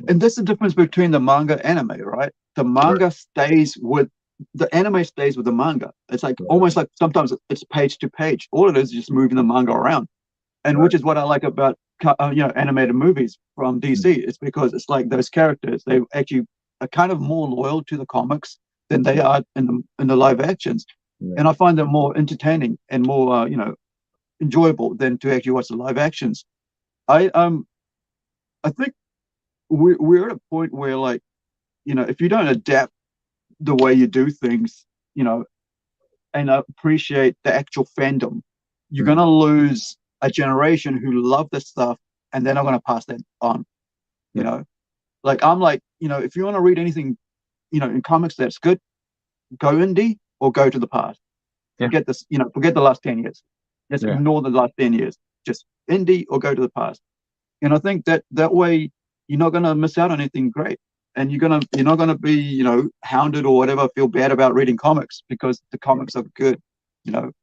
And that's the difference between the manga anime, right? The right, manga stays with the anime stays with the manga. It's like right, almost like sometimes it's page to page. All it is just moving the manga around, and which right, is what I like about animated movies from mm, DC. It's because it's like those characters, they actually are kind of more loyal to the comics than they yeah, are in the live actions, yeah, and I find them more entertaining and more enjoyable than to actually watch the live actions. I think we're at a point where, like, if you don't adapt the way you do things, you know and appreciate the actual fandom, you're going mm, to lose a generation who love this stuff, and they're not going to pass that on. You yeah, know, like, I'm like, if you want to read anything, in comics that's good, go indie or go to the past. yeah, Forget this, forget the last 10 years. Just yeah, ignore the last 10 years. Just indie or go to the past. And I think that way you're not going to miss out on anything great. And you're not gonna be hounded or whatever, feel bad about reading comics because the right, comics are good.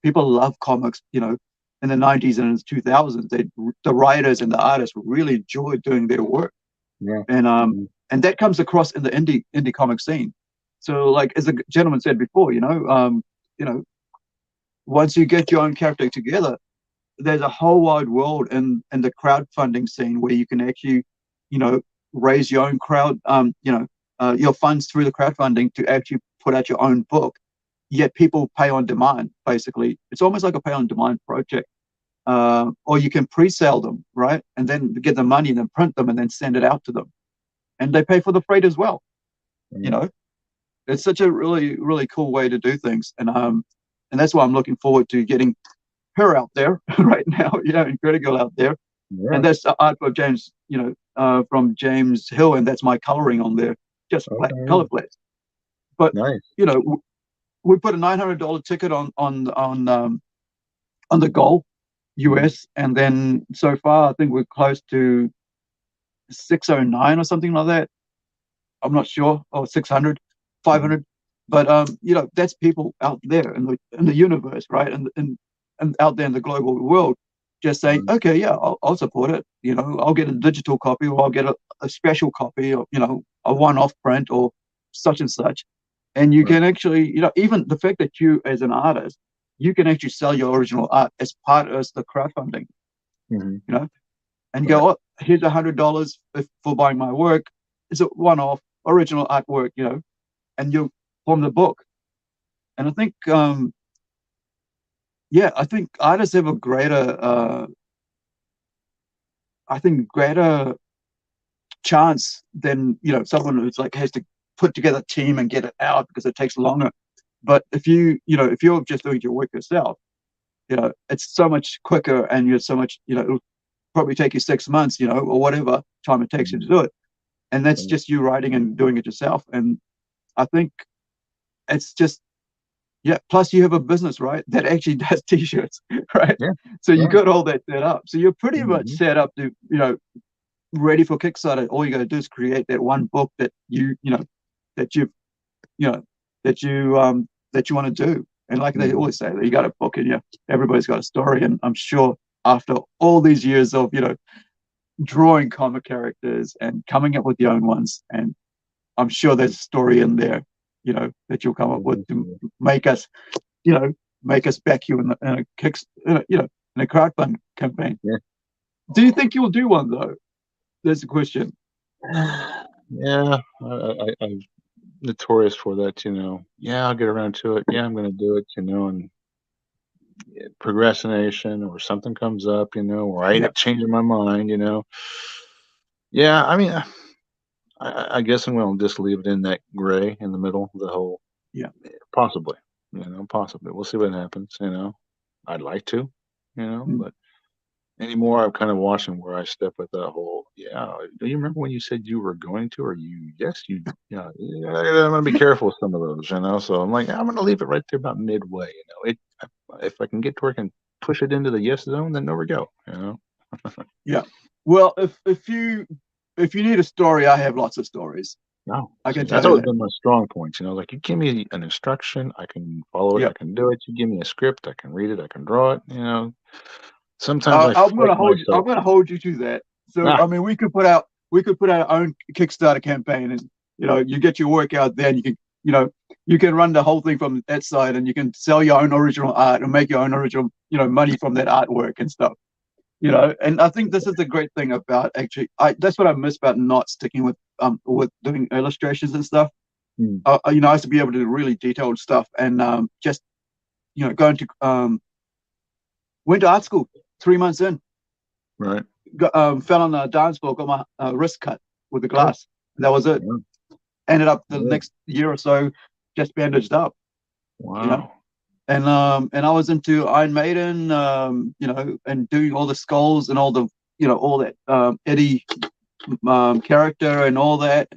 People love comics. In the 90s and in the 2000s, the writers and the artists really enjoyed doing their work, yeah, and um mm, and that comes across in the indie comic scene. So, like, as the gentleman said before, you know once you get your own character together, there's a whole wide world in the crowdfunding scene where you can actually, you know, raise your own your funds through the crowdfunding to actually put out your own book, yet people pay on demand. Basically, it's almost like a pay on demand project. Or you can pre-sell them, right, and then get the money and then print them and then send it out to them, and they pay for the freight as well. You know, it's such a really, really cool way to do things, and that's why I'm looking forward to getting her out there right now. INCREDI-GIRL out there, and that's the art of James, from James Hill, and that's my coloring on there, just black color plates. But we put a $900 ticket on the goal US, and then so far I think we're close to 609 or something like that. I'm not sure, or 600, 500, but that's people out there in the universe, right, and out there in the global world, just saying, okay, yeah, I'll support it. I'll get a digital copy, or I'll get a special copy, or a one-off print, or such and such. And you can actually, even the fact that you as an artist, you can actually sell your original art as part of the crowdfunding, and go, oh, here's $100 for buying my work. It's a one-off original artwork, and you form the book. And I think, I think artists have a greater, greater chance than, someone who's like has to put together a team and get it out, because it takes longer. But if if you're just doing your work yourself, it's so much quicker, and you're so much, it'll probably take you 6 months, or whatever time it takes you to do it. And that's just you writing and doing it yourself. And I think it's just, plus you have a business, right, that actually does t-shirts, right? So you got all that set up. So you're pretty much set up to, ready for Kickstarter. All you got to do is create that one book that that you want to do. And like they always say, you got a book, and everybody's got a story. And I'm sure after all these years of drawing comic characters and coming up with your own ones, and I'm sure there's a story in there, that you'll come up with to make us back you in a crowdfund campaign. Do you think you'll do one though? There's a question. I'm notorious for that, I'll get around to it. I'm going to do it, and procrastination, or something comes up, or I end up changing my mind, I mean, I guess I'm going to just leave it in that gray in the middle, the whole, possibly, possibly. We'll see what happens, I'd like to, but anymore, I'm kind of watching where I step with that whole, do you remember when you said you were going to, or I'm going to be careful with some of those, so I'm like, I'm going to leave it right there about midway, if I can get to where I can push it into the yes zone, then there we go, Well, if you need a story, I have lots of stories. I can tell that's always been my strong point, like, you give me an instruction, I can follow it, I can do it. You give me a script, I can read it, I can draw it, sometimes I'm going to hold you to that. So I mean, we could put out our own Kickstarter campaign, and you get your work out there, and you can you can run the whole thing from that side, and you can sell your own original art and make your own original money from that artwork and stuff. And I think this is the great thing about, actually, that's what I miss about not sticking with doing illustrations and stuff. I used to be able to do really detailed stuff, and just going to went to art school 3 months in. Right. Fell on a dance floor, got my wrist cut with the glass. That was it. Ended up the next year or so just bandaged up. Wow. And I was into Iron Maiden, and doing all the skulls and all the all that Eddie character and all that.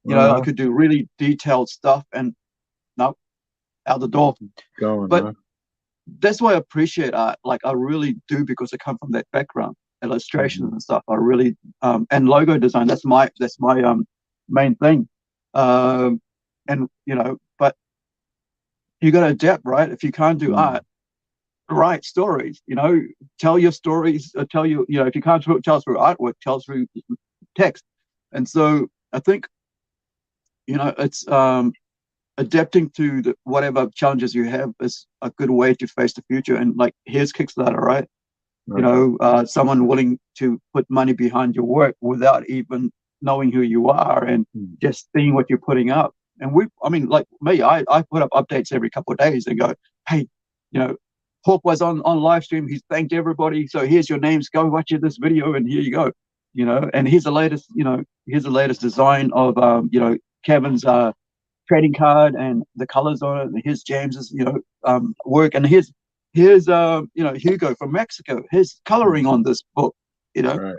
I could do really detailed stuff, and no, out the door. But that's why I appreciate art. Like, I really do, because I come from that background, illustration and stuff. I really and logo design. That's my main thing. And but you got to adapt, right? If you can't do art, write stories. Tell your stories. Tell you. If you can't tell us through artwork, tell us through text. And so I think it's adapting to whatever challenges you have is a good way to face the future. And like, here's Kickstarter, right? Someone willing to put money behind your work without even knowing who you are, and just seeing what you're putting up. And I mean, like me, I put up updates every couple of days and go, hey, Hawk was on live stream. He's thanked everybody. So here's your names. Go watch this video, and here you go. And here's the latest design of Kevin's trading card and the colors on it. And here's James's work, and here's Hugo from Mexico. His coloring on this book. Right.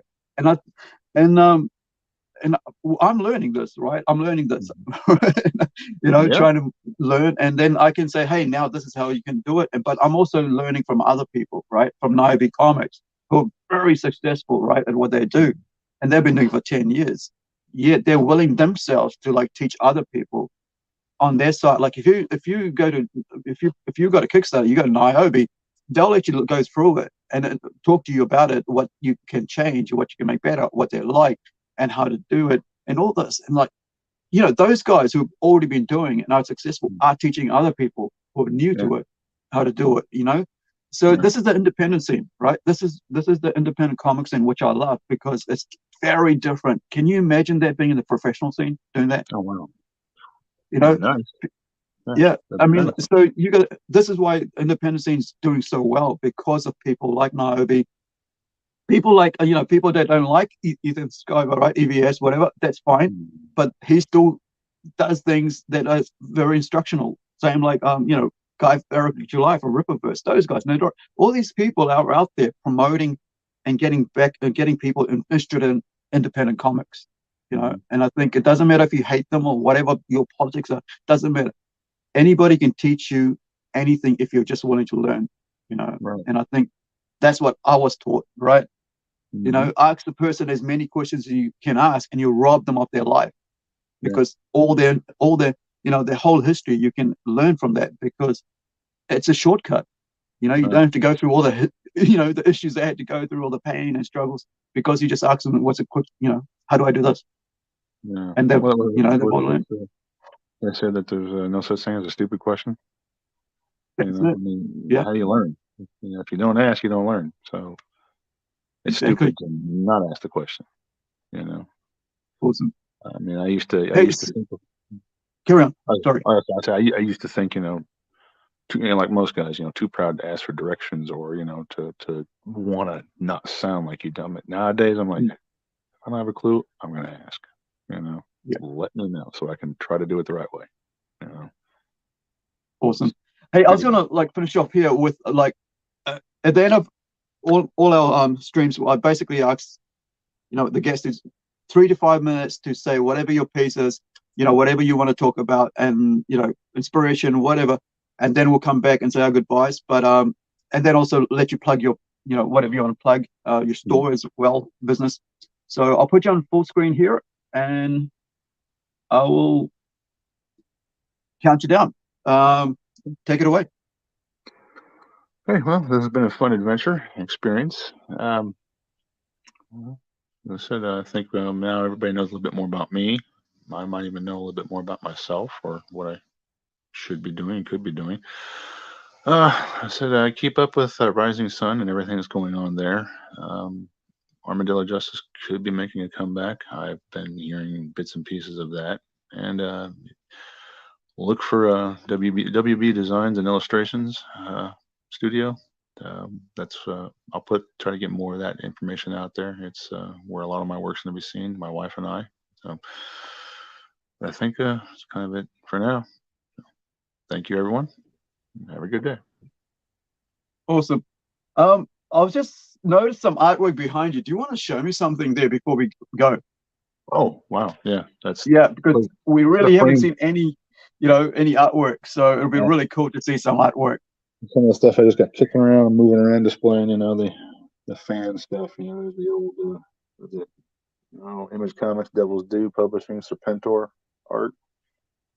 And I'm learning this, right? I'm learning this, Yeah. trying to learn. And then I can say, hey, now this is how you can do it. But I'm also learning from other people, right? From Niobe Comics, who are very successful, right, at what they do. And they've been doing it for 10 years. Yet they're willing themselves to like teach other people on their side. Like if you've got a Kickstarter, you go to Niobe, they'll let you go through it and talk to you about it, what you can change, what you can make better, what they're like, and how to do it, and all this. And like, those guys who've already been doing it and are successful are teaching other people who are new to it how to do it. So this is the independent scene, right? This is the independent comic scene, which I love because it's very different. Can you imagine that being in the professional scene, doing that? Oh wow. Nice. Yeah. I mean, nice. So this is why independent scene's doing so well, because of people like Niobe. People like, people that don't like Ethan Skyver, right? EVS, whatever, that's fine. But he still does things that are very instructional. Same like, Eric July from Ripperverse, those guys. All these people are out there promoting and getting people interested in independent comics, And I think it doesn't matter if you hate them or whatever your politics are, doesn't matter. Anybody can teach you anything if you're just willing to learn, Right. And I think that's what I was taught, right? Ask the person as many questions as you can ask, and you'll rob them of their life, because all their their whole history, you can learn from that, because it's a shortcut. You don't have to go through all the the issues they had to go through, all the pain and struggles, because you just ask them, what's a quick, how do I do this? Yeah. And they've learned. They say that there's no such thing as a stupid question. How do you learn? If you don't ask, you don't learn. So it's stupid to not ask the question. Awesome. I mean, I used to think. Carry on. Sorry. I used to think, like most guys, too proud to ask for directions, or to want to not sound like you dumb it. Nowadays, I'm like, if I don't have a clue, I'm gonna ask. Let me know so I can try to do it the right way. Awesome. Hey, I was gonna finish off here with at the end of all our streams, I basically ask the guest is 3 to 5 minutes to say whatever your piece is, whatever you want to talk about, and inspiration, whatever, and then we'll come back and say our goodbyes. But and then also let you plug your whatever you want to plug, your store as well, business. So I'll put you on full screen here, and I will count you down. Take it away. Hey, well, this has been a fun adventure experience. As I said, I think now everybody knows a little bit more about me. I might even know a little bit more about myself, or what I should be doing, could be doing. I said I keep up with Rising Sun and everything that's going on there. Armadillo Justice could be making a comeback. I've been hearing bits and pieces of that. And look for WB Designs and Illustrations studio. That's I'll try to get more of that information out there. It's where a lot of my work's going to be seen, my wife and I. So I think it's kind of it for now. Thank you, everyone. Have a good day. Awesome. I've just noticed some artwork behind you. Do you want to show me something there before we go? Oh, wow. Yeah, because we really haven't seen any artwork. So it'll be really cool to see some artwork. Some of the stuff I just got kicking around and moving around, displaying, the fan stuff, there's the old Image Comics, Devil's Due Publishing, Serpentor art.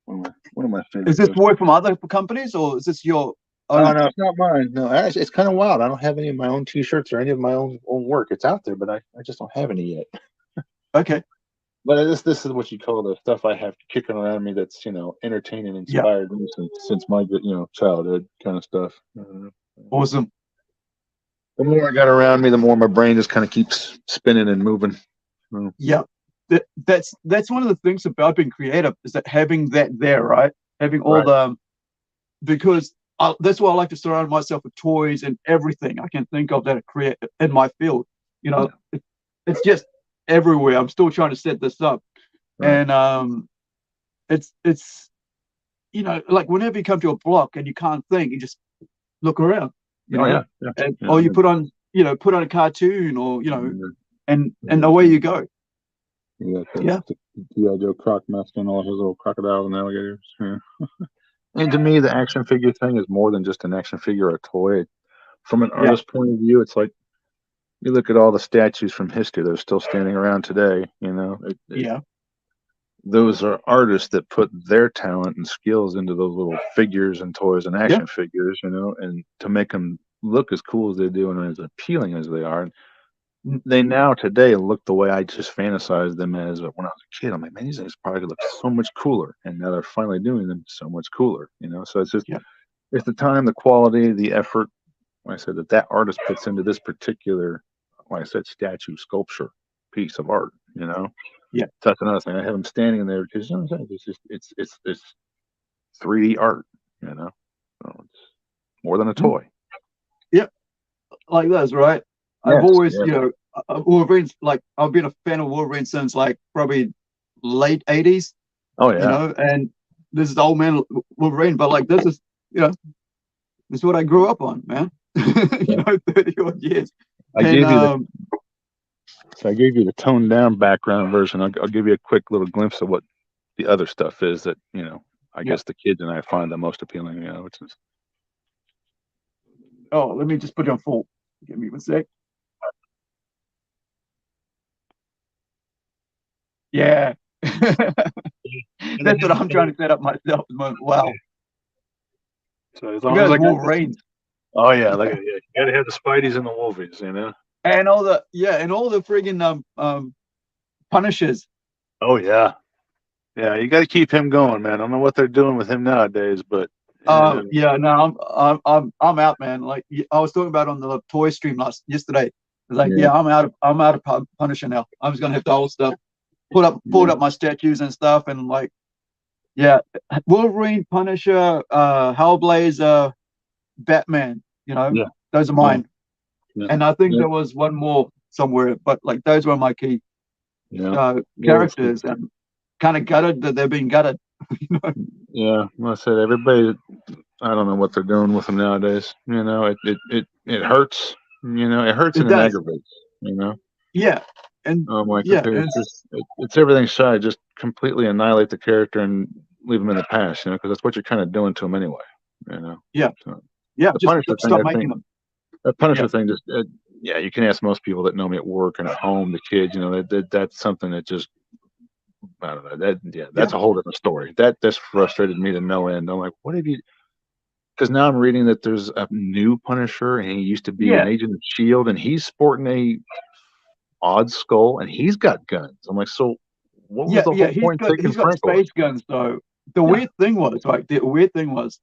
One of my favorites. Is this work from other companies, or is this your own? Oh, no, it's not mine. No, actually, it's kind of wild. I don't have any of my own T-shirts or any of my own work. It's out there, but I just don't have any yet. Okay. But this is what you call the stuff I have kicking around me that's, entertaining, inspired me since my, childhood kind of stuff. Awesome. The more I got around me, the more my brain just kind of keeps spinning and moving. Yeah. that's one of the things about being creative, is that having that there, right? Having all Right. the, because that's why I like to surround myself with toys and everything I can think of that are create in my field. You know, it's just everywhere. I'm still trying to set this up, Right. and it's you know, like whenever you come to a block and you can't think, you just look around. You Oh know, yeah. Yeah. and Yeah. or you put on a cartoon, or you know, Yeah. and away you go. You got Yeah, the G.I. Joe Croc master and all his little crocodiles and alligators. Yeah. And to me, the action figure thing is more than just an action figure or a toy. From an yeah, artist point of view, it's like you look at all the statues from history that are still standing around today. You know, yeah, those are artists that put their talent and skills into those little figures and toys and yeah. action figures. You know, and to make them look as cool as they do and as appealing as they are. Mm, They now today look the way I just fantasized them as when I was a kid. I'm like, man, these things probably look so much cooler, and now they're finally doing them so much cooler. You know, so it's just yeah, it's the time, the quality, the effort. Like I said, that artist puts into this particular, like I said, statue sculpture piece of art. You know, yeah. so that's another thing. I have them standing there because you know what I'm saying. It's just it's 3D art. You know, so it's more than a Mm, toy. yeah. Like those, right? I've Yes, always, yes, you know, Wolverine's like, I've been a fan of Wolverine since like probably late 80s, oh you yeah, know, and this is the old man Wolverine, but like this is, you know, this is what I grew up on, man. You yeah. know, 30 odd years. I And gave you the So I gave you the toned down background version. I'll give you a quick little glimpse of what the other stuff is that, I yeah. guess the kids and I find the most appealing, which is, Oh, let me just put you on full. Give me one sec. Yeah. and then That's what I'm trying to set up myself at the moment. Wow. so as Look at long as those I got this, Wolverines. oh yeah, like yeah, you gotta have the Spideys and the Wolvies. And all the, yeah, and all the friggin' Punishers. Oh yeah, yeah, you got to keep him going, man. I don't know what they're doing with him nowadays, but uh, Yeah, no, I'm out, man. Like I was talking about on the toy stream yesterday. It's like, yeah, yeah, I'm out of Punisher now. I'm just gonna have the old stuff. Pulled yeah, up my statues and stuff, and like, yeah, Wolverine, Punisher, Hellblazer, Batman. You know, yeah, those are yeah, mine. yeah, And I think yeah, there was one more somewhere, but like those were my key yeah. Well, characters, and kind of gutted that they're being gutted. You know? yeah. Like I said, everybody. I don't know what they're doing with them nowadays. It hurts. It hurts It and it does. aggravates. You know. Yeah, and Like yeah, because and it's everything shy. Just completely annihilate the character and leave them in the past. Because that's what you're kind of doing to them anyway. You know. yeah, So yeah. the Just Punisher thing, stop I making think, them. the Yeah, Punisher thing just. Yeah, you can ask most people that know me at work and at home, the kids. That's something that just. I don't know. yeah, That's a whole different story. That's frustrated me to no end. I'm like, what have you? Because now I'm reading that there's a new Punisher, and he used to be an yeah, agent of Shield, and he's sporting a odd skull, and he's got guns. I'm like, so what was yeah, the yeah. whole point in taking He's got Frank away? space guns though. Yeah, The weird thing was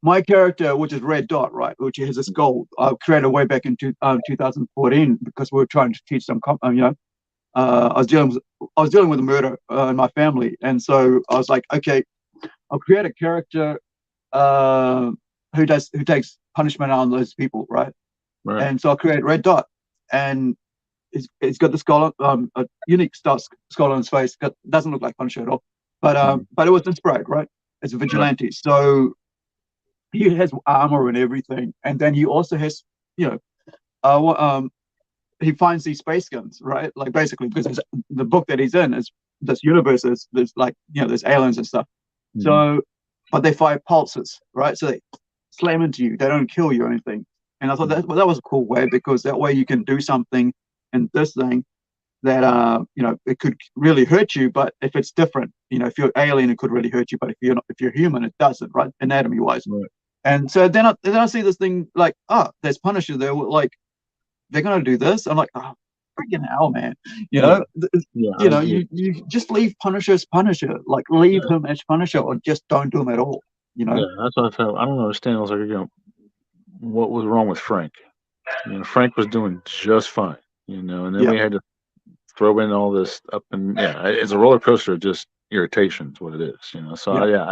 my character, which is Red Dot, right, which has a skull, I created way back in 2014 because we were trying to teach some, I was dealing with a murder in my family, and so I was like, okay, I'll create a character uh, who takes punishment on those people, right? right. And so I created Red Dot, and it's got the skull, a unique skull on his face. Doesn't look like Punisher at all, but it was inspired, right? It's a Right. vigilante, so he has armor and everything, and then he also has, you know, he finds these space guns, right? Like basically, because the book that he's in is this universe is there's like there's aliens and stuff. Mm-hmm. So, but they fire pulses, right? So they slam into you. They don't kill you or anything. And I thought that was a cool way, because that way you can do something in this thing that it could really hurt you, but if it's different, if you're alien, it could really hurt you, but if you're human, it doesn't, right? Anatomy wise. Right. And so then I see this thing like, there's Punisher there, like they're gonna do this. I'm like, oh, freaking hell, man. You Yeah. know, Yeah. I agree. you just leave Punisher as Punisher, like leave Yeah. him as Punisher, or just don't do him at all. You know? Yeah. That's what I felt. I don't understand. I was like, what was wrong with Frank? Frank was doing just fine. And then Yeah, we had to throw in all this up, and it's a roller coaster of just irritation is what it is, you know. So Yeah.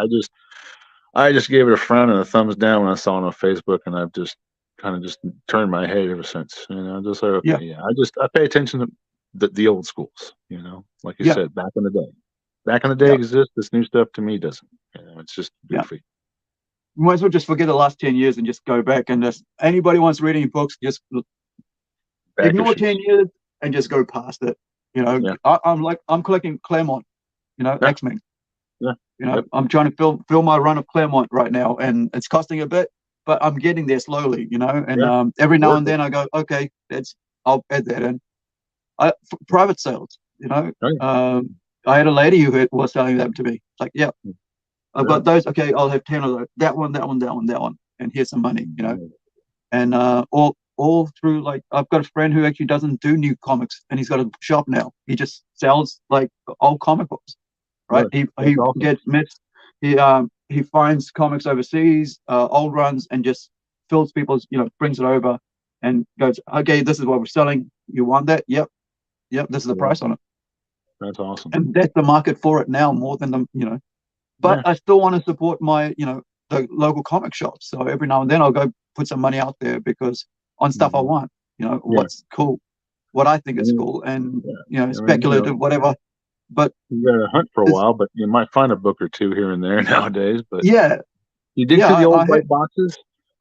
I just gave it a frown and a thumbs down when I saw it on Facebook, and I've just kind of just turned my head ever since, you know. Just like, Yeah. okay, I pay attention to the old schools, you know, like you Yeah. said, back in the day. Back in the day Yeah. exists. This new stuff to me doesn't. You know, it's just Yeah. goofy. You might as well just forget the last 10 years and just go back and just anybody wants reading books, just Back ignore issues. 10 years and just go past it. You know, Yeah. I'm collecting Claremont, you know, Yeah. X-Men. Yeah. You know, Yep. I'm trying to fill my run of Claremont right now, and it's costing a bit, but I'm getting there slowly, you know. And Yeah. every now Worth and it. then I go, okay, I'll add that in. Private sales, you know. Oh, yeah. I had a lady who was selling them to me. It's like, yeah, I've Yeah. got those. Okay, I'll have 10 of those. That one, that one, that one, that one, and here's some money, you know. And all through, like, I've got a friend who actually doesn't do new comics, and he's got a shop now. He just sells like old comic books, right? Really? He That's awesome. gets mixed. He finds comics overseas, old runs, and just fills people's, you know, brings it over, and goes, okay, this is what we're selling. You want that? Yep, yep. This is the Yeah. price on it, That's awesome. and that's the market for it now more than the, you know. But Yeah. I still want to support my, you know, the local comic shops. So every now and then I'll go put some money out there because on stuff I want, you know, Yeah. what's cool, what I think is Yeah. cool, and Yeah. you know, I mean, speculative, whatever. But you got to hunt for a it's, while, but you might find a book or two here and there nowadays. But yeah, you dig yeah, through the old I had, white boxes,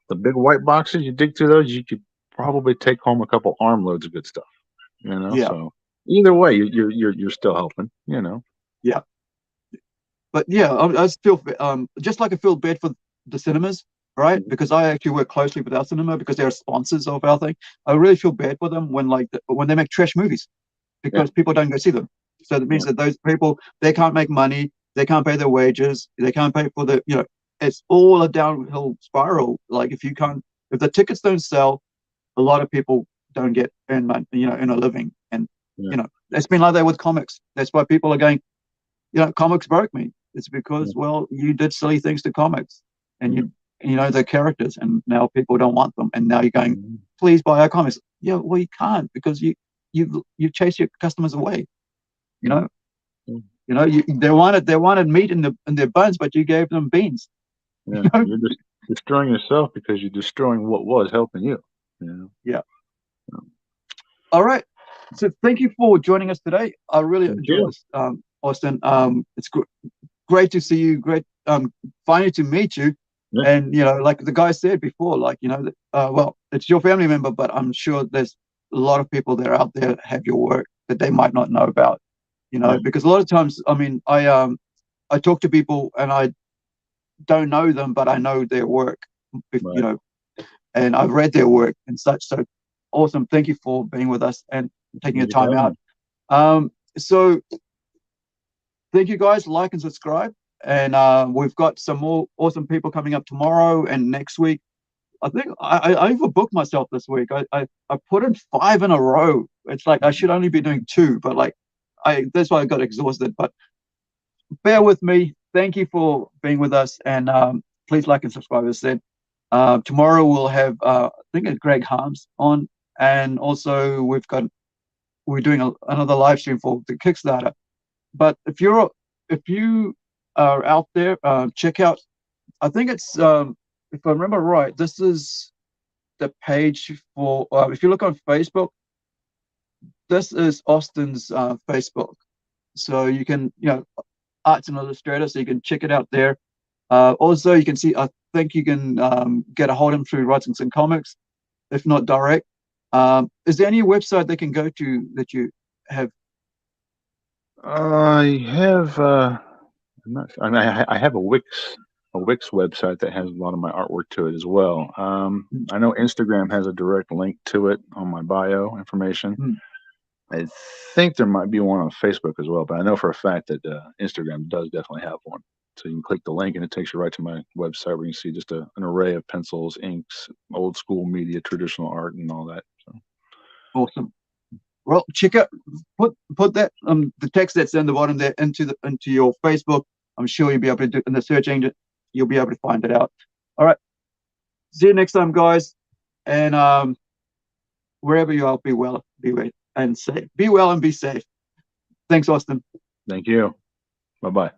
the big white boxes. You dig through those, you could probably take home a couple armloads of good stuff. You know, yeah, so either way, you're still helping. You know. yeah. But yeah, I just feel just like I feel bad for the cinemas, right? Because I actually work closely with our cinema because they're sponsors of our thing. I really feel bad for them when when they make trash movies Yeah. because people don't go see them. So that means Yeah. that those people, they can't make money, they can't pay their wages, they can't pay for the, you know, it's all a downhill spiral. Like if the tickets don't sell, a lot of people don't get earn money, you know, earn a living. And Yeah. you know, it's been like that with comics. That's why people are going, you know, comics broke me. It's because, well, you did silly things to comics, and you know the characters, and now people don't want them, and now you're going, please buy our comics. Yeah, well, you can't because you chase your customers away. You know, they wanted meat in their buns, but you gave them beans. Yeah. You know? You're just destroying yourself because you're destroying what was helping you. You know. Yeah. All right. So thank you for joining us today. I really Thank enjoyed you. this, Austin. It's great to see you. Great, finally to meet you. Yeah. And you know, like the guy said before, like, you know, well, it's your family member, but I'm sure there's a lot of people that are out there have your work that they might not know about. You know, Yeah. because a lot of times, I mean, I talk to people and I don't know them, but I know their work. You Right. know, and I've read their work and such. So awesome! Thank you for being with us and taking the Thank you for time having out. me. So thank you guys. Like and subscribe. And we've got some more awesome people coming up tomorrow and next week. I think I overbooked myself this week. I put in 5 in a row. It's like I should only be doing 2, but like that's why I got exhausted. But bear with me. Thank you for being with us, and please like and subscribe. As I said, tomorrow we'll have I think it's Greg Harms on, and also we're doing another live stream for the Kickstarter. But if you are out there, check out. I think it's if I remember right, this is the page for. If you look on Facebook, this is Austin's Facebook, so you can, you know, Arts and Illustrator, so you can check it out there. Also, you can see. I think you can get a hold of him through Writings and Comics, if not direct. Is there any website they can go to that you have? I have. I'm not. I mean, I have a Wix website that has a lot of my artwork to it as well. I know Instagram has a direct link to it on my bio information. I think there might be one on Facebook as well, but I know for a fact that Instagram does definitely have one. So you can click the link and it takes you right to my website where you can see just an array of pencils, inks, old school media, traditional art, and all that. So. Awesome. Well, check out, put that the text that's in the bottom there into your Facebook. I'm sure you'll be able to do in the search engine. You'll be able to find it out. All right. See you next time, guys. And wherever you are, be well and safe. Be well and be safe. Thanks, Austin. Thank you. Bye-bye.